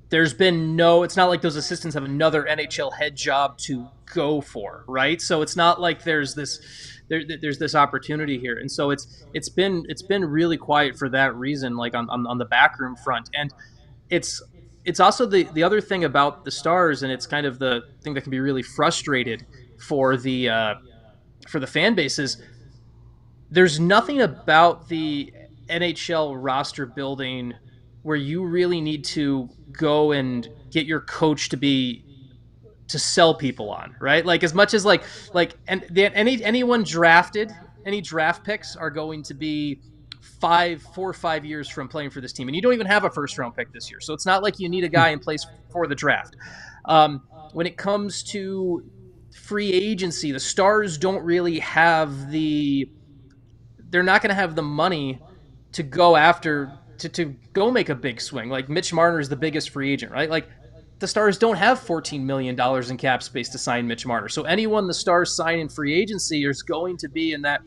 there's been it's not like those assistants have another NHL head job to go for, right? So it's not like there's this opportunity here, and so it's been really quiet for that reason, like on the backroom front. And it's also the other thing about the Stars, and it's kind of the thing that can be really frustrated for the fan bases. There's nothing about the NHL roster building where you really need to go and get your coach to sell people on, right? Like, as much as anyone drafted, any draft picks are going to be 4 or 5 years from playing for this team, and you don't even have a first round pick this year, so it's not like you need a guy in place for the draft. When it comes to free agency, the Stars don't really have they're not going to have the money to go after to go make a big swing. Like, Mitch Marner is the biggest free agent, right? Like, the Stars don't have $14 million in cap space to sign Mitch Marner. So anyone the Stars sign in free agency is going to be in that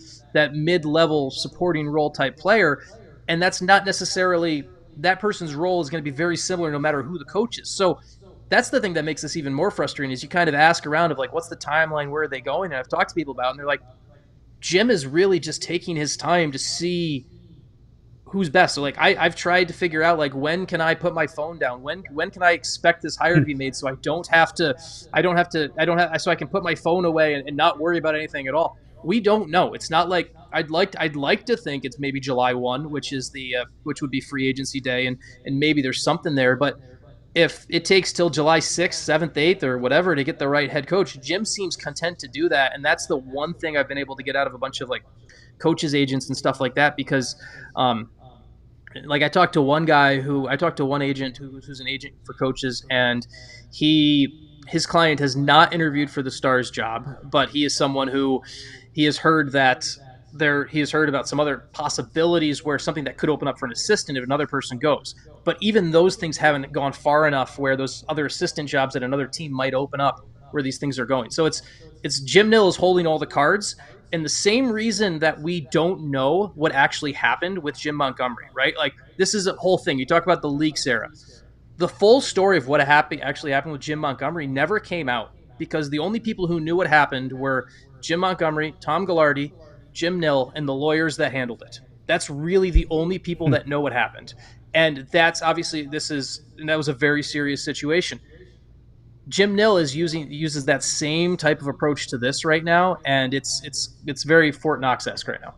mid-level supporting role type player. And that's not necessarily, that person's role is going to be very similar no matter who the coach is. So that's the thing that makes this even more frustrating, is you kind of ask around of, like, what's the timeline? Where are they going? And I've talked to people about it, and they're like, Jim is really just taking his time to see who's best. So, like, I've tried to figure out, like, when can I put my phone down? When can I expect this hire to be made, so I can put my phone away and not worry about anything at all. We don't know. It's not like I'd like to think it's maybe July 1, which is which would be free agency day, and maybe there's something there. But if it takes till July 6th, 7th, 8th, or whatever to get the right head coach, Jim seems content to do that. And that's the one thing I've been able to get out of a bunch of, like, coaches agents and stuff like that, because like, I talked to one agent who's an agent for coaches, and his client has not interviewed for the Stars job, but he is someone who he has heard about some other possibilities where something that could open up for an assistant if another person goes. But even those things haven't gone far enough where those other assistant jobs at another team might open up where these things are going. So it's Jim Nill is holding all the cards. And the same reason that we don't know what actually happened with Jim Montgomery, right? Like, this is a whole thing. You talk about the leaks era. The full story of what actually happened with Jim Montgomery never came out, because the only people who knew what happened were Jim Montgomery, Tom Ghilardi, Jim Nill, and the lawyers that handled it. That's really the only people that know what happened. And that's obviously, that was a very serious situation. Jim Nill uses that same type of approach to this right now, and it's very Fort Knox-esque right now.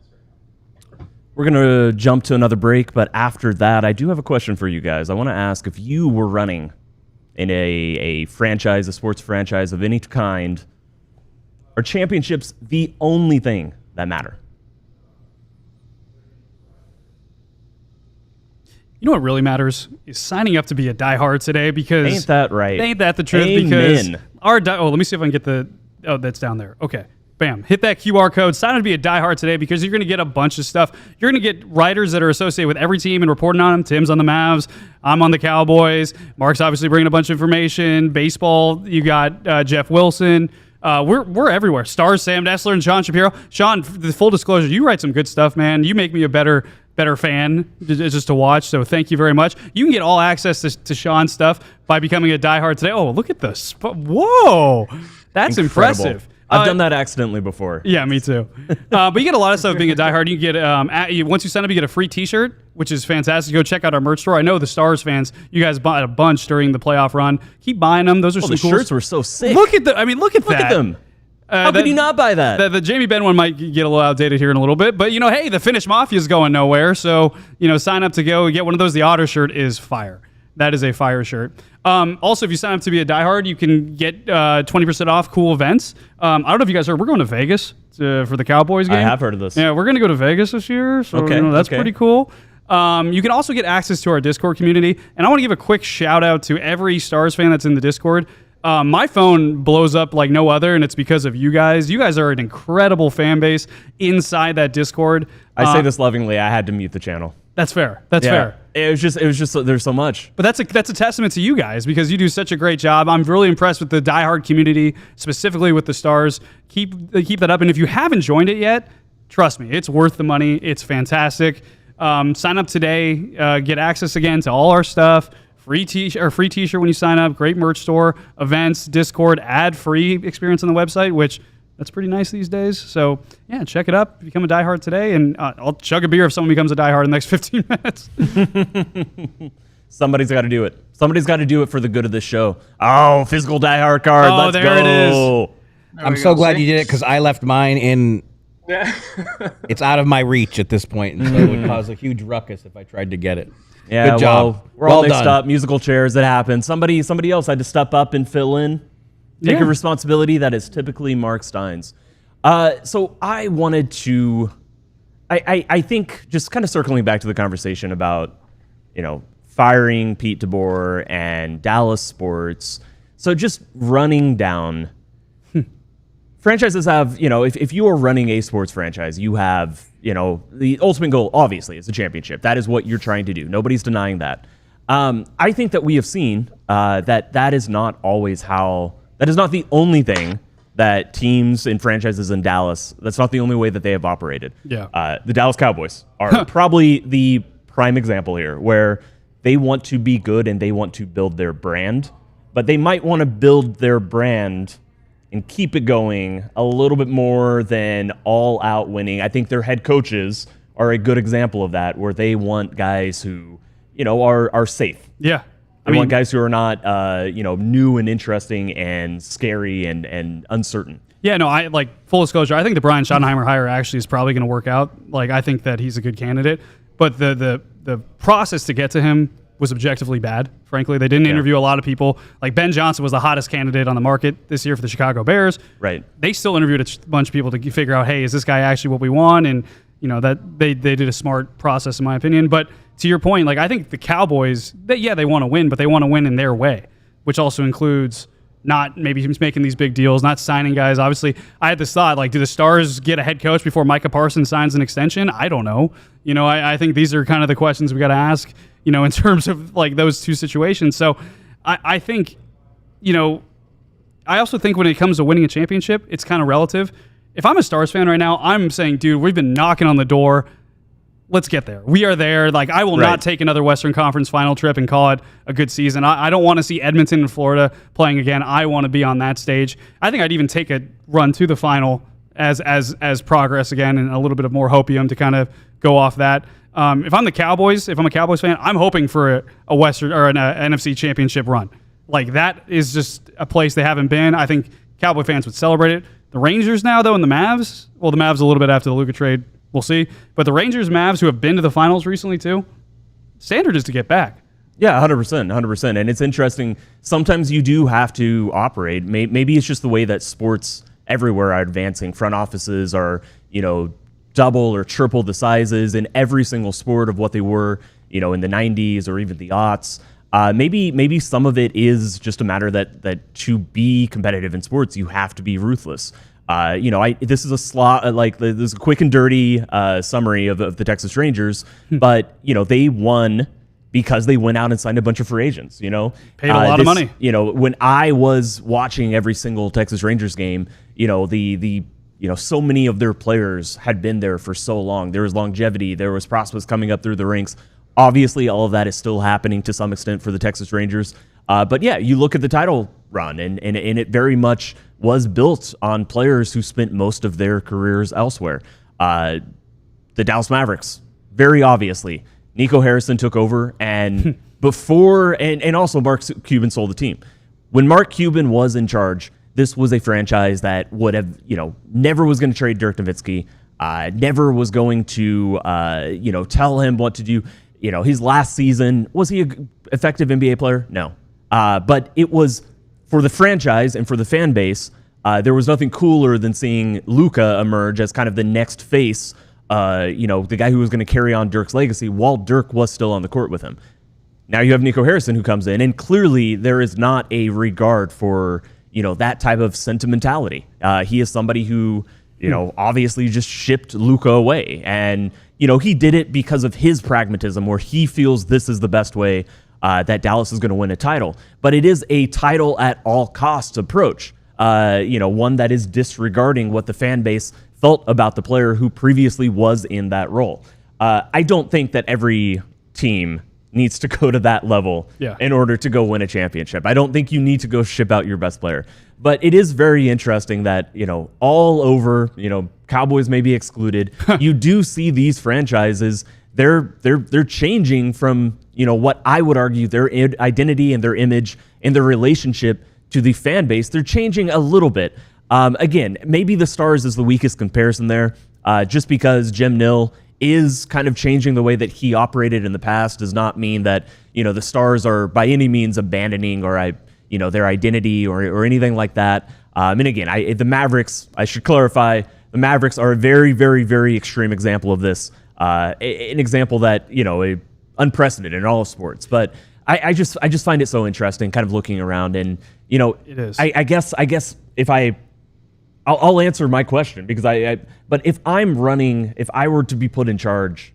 We're going to jump to another break, but after that, I do have a question for you guys. I want to ask, if you were running in a franchise, a sports franchise of any kind, are championships the only thing that matter? You know what really matters is signing up to be a diehard today, because Ain't that right? Ain't that the truth? Amen. Because let me see if I can get that's down there. Okay. Bam. Hit that QR code. Sign up to be a diehard today, because you're going to get a bunch of stuff. You're going to get writers that are associated with every team and reporting on them. Tim's on the Mavs. I'm on the Cowboys. Mark's obviously bringing a bunch of information. Baseball, you got Jeff Wilson. We're everywhere. Stars, Sam Dessler and Sean Shapiro. Sean, the full disclosure, you write some good stuff, man. You make me a better fan just to watch, so thank you very much. You can get all access to Sean's stuff by becoming a diehard today. Oh, look at this. Whoa. That's Incredible. impressive. I've done that accidentally before. Yeah, me too. But you get a lot of stuff being a diehard. You get once you sign up, you get a free T-shirt, which is fantastic. Go check out our merch store. I know the Stars fans, you guys bought a bunch during the playoff run. Keep buying them. Those are some the cool shirts were so sick. Look at that. Look at them. How could you not buy that? The Jamie Benn one might get a little outdated here in a little bit, but hey, the Finnish Mafia is going nowhere, so sign up to go get one of those. The Otter shirt is fire. That is a fire shirt. Also, if you sign up to be a diehard, you can get 20% off cool events. I don't know if you guys heard, we're going to Vegas for the Cowboys game. I have heard of this. Yeah, we're going to go to Vegas this year, so that's pretty cool. You can also get access to our Discord community, and I want to give a quick shout out to every Stars fan that's in the Discord. My phone blows up like no other, and it's because of you guys. You guys are an incredible fan base inside that Discord. I say this lovingly. I had to mute the channel. That's fair. That's fair. It was just there's so much. But that's a testament to you guys, because you do such a great job. I'm really impressed with the diehard community, specifically with the Stars. Keep that up. And if you haven't joined it yet, trust me, it's worth the money. It's fantastic. Sign up today. Get access again to all our stuff. Free T-shirt when you sign up. Great merch store, events, Discord, ad-free experience on the website, which that's pretty nice these days. So yeah, check it up. Become a diehard today, and I'll chug a beer if someone becomes a diehard in the next 15 minutes. Somebody's got to do it. Somebody's got to do it for the good of this show. Oh, physical diehard card. Let's there go. It is. I'm so glad you did it, because I left mine in. It's out of my reach at this point, and so it would cause a huge ruckus if I tried to get it. Yeah, good job. Well, we're all mixed up. Musical chairs. It happens. Somebody else had to step up and fill in. Take a responsibility that is typically Mark Stein's. So I wanted to, I think, just kind of circling back to the conversation about, firing Pete DeBoer and Dallas sports. So just running down, franchises have, if you are running a sports franchise, you have, the ultimate goal, obviously, is the championship. That is what you're trying to do. Nobody's denying that. I think that we have seen that is not always how. That is not the only thing that teams and franchises in Dallas, that's not the only way that they have operated. Yeah. The Dallas Cowboys are probably the prime example here, where they want to be good and they want to build their brand, but they might want to build their brand and keep it going a little bit more than all out winning. I think their head coaches are a good example of that, where they want guys who, are safe. Yeah. They want guys who are not, new and interesting and scary and uncertain. Yeah, no, full disclosure, I think the Brian Schottenheimer hire actually is probably going to work out. I think that he's a good candidate, but the process to get to him was objectively bad, frankly. They didn't interview a lot of people. Ben Johnson was the hottest candidate on the market this year for the Chicago Bears. Right. They still interviewed a bunch of people to figure out, hey, is this guy actually what we want? And, that they did a smart process, in my opinion. But to your point, I think the Cowboys, they want to win, but they want to win in their way, which also includes not maybe making these big deals, not signing guys. Obviously, I had this thought, do the Stars get a head coach before Micah Parsons signs an extension? I don't know. I think these are kind of the questions we got to ask, in terms of those two situations. So I think, I also think when it comes to winning a championship, it's kind of relative. If I'm a Stars fan right now, I'm saying, dude, we've been knocking on the door. Let's get there. We are there. I will not take another Western Conference final trip and call it a good season. I don't want to see Edmonton and Florida playing again. I want to be on that stage. I think I'd even take a run to the final as progress again, and a little bit of more hopium to kind of go off that. If I'm a Cowboys fan, I'm hoping for a Western or an NFC championship run. That is just a place they haven't been. I think Cowboy fans would celebrate it. The Rangers now, though, and the Mavs, the Mavs a little bit after the Luka trade, we'll see. But the Rangers, Mavs, who have been to the finals recently too, standard is to get back. Yeah, 100%, 100%. And it's interesting. Sometimes you do have to operate. Maybe it's just the way that sports everywhere are advancing. Front offices are, double or triple the sizes in every single sport of what they were, in the 90s or even the aughts. Maybe some of it is just a matter that to be competitive in sports, you have to be ruthless. This is this is a quick and dirty summary of the Texas Rangers, but they won because they went out and signed a bunch of free agents. Paid a lot of money. When I was watching every single Texas Rangers game, so many of their players had been there for so long. There was longevity. There was prospects coming up through the ranks. Obviously, all of that is still happening to some extent for the Texas Rangers. But yeah, you look at the title run, and it very much was built on players who spent most of their careers elsewhere. The Dallas Mavericks, very obviously. Nico Harrison took over, and and also Mark Cuban sold the team. When Mark Cuban was in charge, this was a franchise that would have, never was going to trade Dirk Nowitzki, never was going to, tell him what to do. His last season, was he an effective NBA player? No. But it was for the franchise and for the fan base, there was nothing cooler than seeing Luka emerge as kind of the next face, the guy who was going to carry on Dirk's legacy while Dirk was still on the court with him. Now you have Nico Harrison who comes in, and clearly there is not a regard for, that type of sentimentality. He is somebody who, obviously just shipped Luka away. And, he did it because of his pragmatism, where he feels this is the best way that Dallas is going to win a title. But it is a title at all costs approach, one that is disregarding what the fan base felt about the player who previously was in that role. I don't think that every team needs to go to that level in order to go win a championship. I don't think you need to go ship out your best player. But it is very interesting that, all over, Cowboys may be excluded. You do see these franchises, they're changing from, what I would argue their identity and their image and their relationship to the fan base. They're changing a little bit. Again, maybe the Stars is the weakest comparison there, just because Jim Nill is kind of changing the way that he operated in the past does not mean that, the Stars are by any means abandoning or their identity or anything like that. And again, the Mavericks, I should clarify, the Mavericks are a very, very, very extreme example of this. An example that, unprecedented in all sports. But I just find it so interesting kind of looking around and, it is. I guess if I'll answer my question because but if I were to be put in charge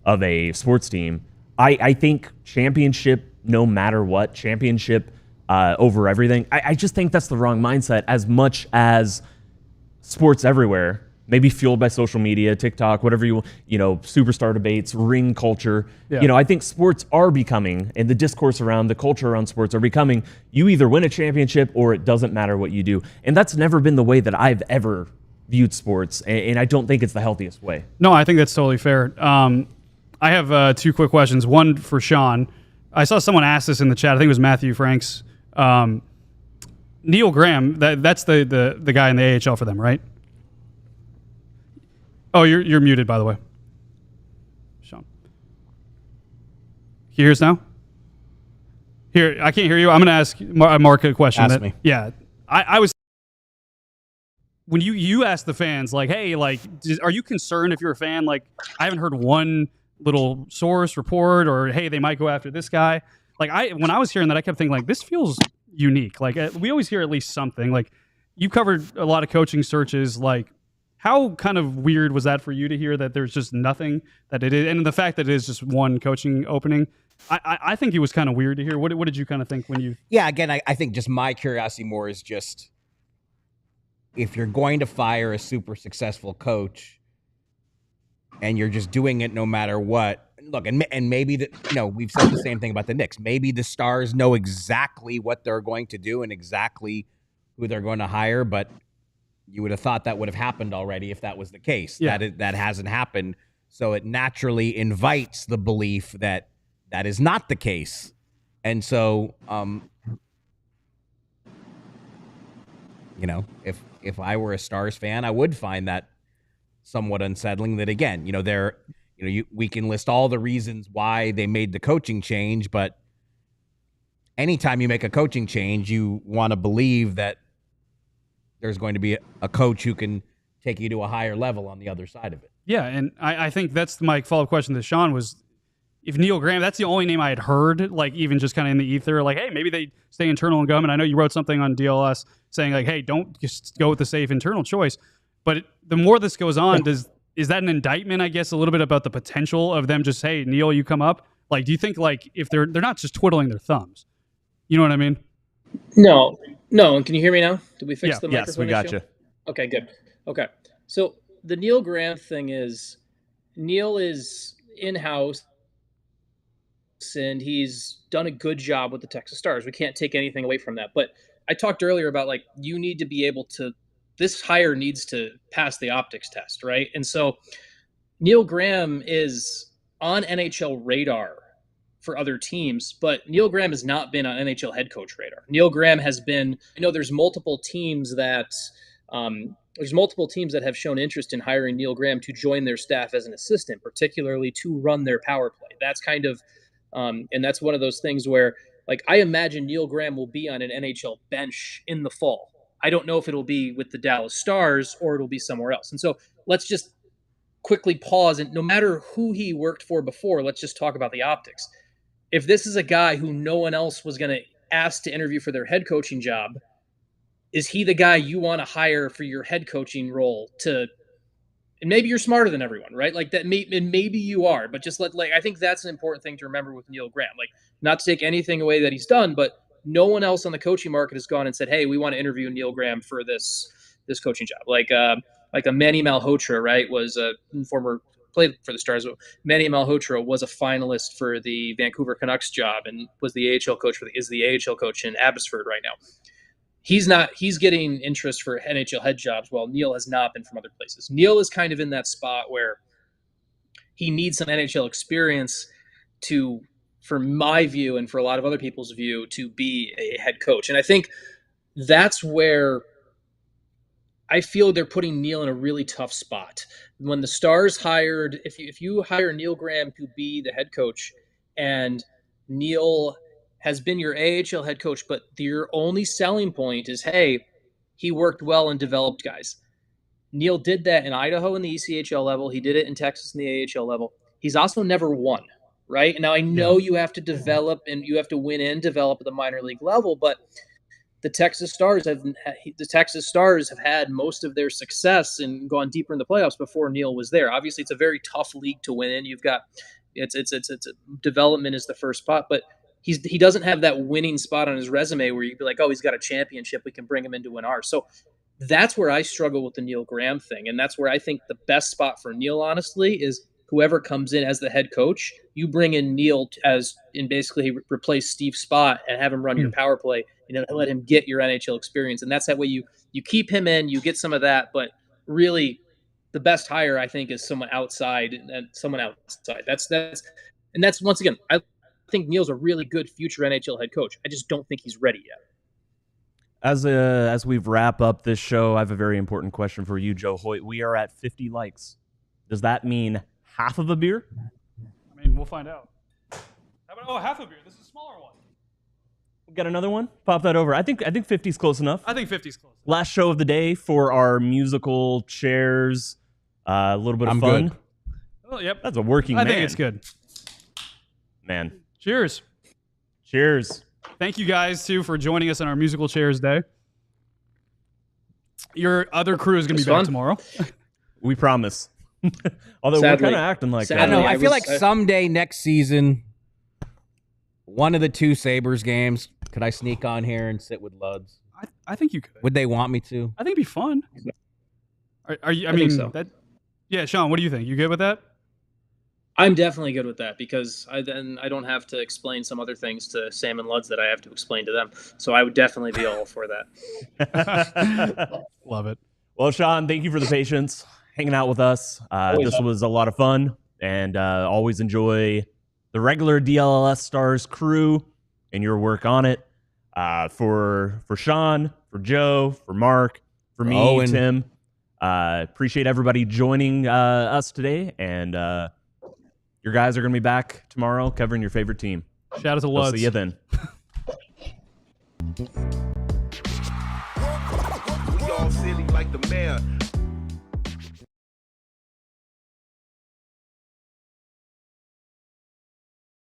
of a sports team, I think championship, no matter what, championship over everything. I just think that's the wrong mindset as much as sports everywhere, maybe fueled by social media, TikTok, whatever superstar debates, ring culture. Yeah. I think sports are becoming, and the discourse around the culture around sports are becoming, you either win a championship or it doesn't matter what you do. And that's never been the way that I've ever viewed sports, and I don't think it's the healthiest way. No, I think that's totally fair. I have two quick questions. One for Sean. I saw someone ask this in the chat. I think it was Matthew Franks. Neil Graham, that's the guy in the AHL for them, right? Oh, you're muted, by the way. Sean. Can you hear us now? Here, I can't hear you. I'm going to ask Mark a question. Ask me. Yeah. I was... When you ask the fans, like, hey, like, are you concerned if you're a fan? Like, I haven't heard one little source report or, hey, they might go after this guy. Like, when I was hearing that, I kept thinking, like, this feels unique. Like, we always hear at least something. Like, you covered a lot of coaching searches. Like, how kind of weird was that for you to hear that there's just nothing that it is? And the fact that it is just one coaching opening, I think it was kind of weird to hear. What did you kind of think when you... Yeah, again, I think just my curiosity more is just, if you're going to fire a super successful coach and you're just doing it no matter what, look, and maybe we've said the same thing about the Knicks. Maybe the Stars know exactly what they're going to do and exactly who they're going to hire, but you would have thought that would have happened already if that was the case. Yeah. That hasn't happened. So it naturally invites the belief that that is not the case. And so, if I were a Stars fan, I would find that somewhat unsettling. That again, we can list all the reasons why they made the coaching change, but anytime you make a coaching change, you want to believe that there's going to be a coach who can take you to a higher level on the other side of it. Yeah, and I think that's my follow-up question to Sean was, if Neil Graham, that's the only name I had heard, like even just kind of in the ether, like, hey, maybe they stay internal and go. And I know you wrote something on DLS saying like, hey, don't just go with the safe internal choice. But the more this goes on, is that an indictment, I guess, a little bit about the potential of them just, hey, Neil, you come up? Like, do you think like if they're not just twiddling their thumbs? You know what I mean? No. And can you hear me now? Did we fix the microphone? Yes, we got issue? you. Okay, good. Okay. So the Neil Graham thing is, Neil is in-house and he's done a good job with the Texas Stars. We can't take anything away from that. But I talked earlier about like, you need to be able to, this hire needs to pass the optics test, right? And so Neil Graham is on NHL radar for other teams, but Neil Graham has not been on NHL head coach radar. Neil Graham has been, there's multiple teams that have shown interest in hiring Neil Graham to join their staff as an assistant, particularly to run their power play. That's kind of, and that's one of those things where, like, I imagine Neil Graham will be on an NHL bench in the fall. I don't know if it'll be with the Dallas Stars or it'll be somewhere else. And so let's just quickly pause, and no matter who he worked for before, let's just talk about the optics. If this is a guy who no one else was going to ask to interview for their head coaching job, is he the guy you want to hire for your head coaching role and maybe you're smarter than everyone, right? Like that, and maybe you are, but just I think that's an important thing to remember with Neil Graham. Like, not to take anything away that he's done, but no one else on the coaching market has gone and said, hey, we want to interview Neil Graham for this coaching job. Like a Manny Malhotra, right, was a former played for the Stars. Manny Malhotra was a finalist for the Vancouver Canucks job and was the AHL coach is the AHL coach in Abbotsford right now. He's getting interest for NHL head jobs, while Neil has not been from other places. Neil is kind of in that spot where he needs some NHL experience for my view and for a lot of other people's view, to be a head coach. And I think that's where I feel they're putting Neil in a really tough spot. When the Stars hired, if you hire Neil Graham to be the head coach, and Neil has been your AHL head coach, but your only selling point is, hey, he worked well and developed guys. Neil did that in Idaho in the ECHL level. He did it in Texas in the AHL level. He's also never won, right? Now, I know you have to develop and you have to win and develop at the minor league level, but the Texas Stars have had most of their success and gone deeper in the playoffs before Neil was there. Obviously, it's a very tough league to win in. You've got it's development is the first spot, but he doesn't have that winning spot on his resume where you'd be like, oh, he's got a championship, we can bring him in to win ours. So that's where I struggle with the Neil Graham thing, and that's where I think the best spot for Neil, honestly, is whoever comes in as the head coach, you bring in Neil and basically replace Steve's spot and have him run your power play and let him get your NHL experience. And that's that way you keep him in, you get some of that, but really the best hire, I think, is someone outside. That's once again, I think Neil's a really good future NHL head coach. I just don't think he's ready yet. As we wrap up this show, I have a very important question for you, Joe Hoyt. We are at 50 likes. Does that mean half of a beer? I mean, we'll find out. How about half a beer? This is a smaller one. We got another one? Pop that over. I think 50 is close enough. I think 50 is close. Last show of the day for our musical chairs. A little bit of fun. Good. Oh, yep. That's a working man. I think it's good. Man. Cheers. Cheers. Thank you guys, too, for joining us on our musical chairs day. Your other crew is going to be back tomorrow. We promise. Although Sadly. we're kind of acting like that. I don't know. I feel like someday next season, one of the two Sabres games, could I sneak on here and sit with Luds? I think you could. Would they want me to? I think it'd be fun. Are you? I think mean, so. Yeah, Sean, what do you think? You good with that? I'm definitely good with that, because I don't have to explain some other things to Sam and Luds that I have to explain to them. So I would definitely be all for that. Love it. Well, Sean, thank you for the patience, hanging out with us. This was a lot of fun, and always enjoy the regular DLLS Stars crew and your work on it. For Sean, for Joe, for Mark, for me, Owen. Tim. Appreciate everybody joining us today, and your guys are going to be back tomorrow covering your favorite team. Shout out to We'll Luds. see you then. We all silly like the mayor.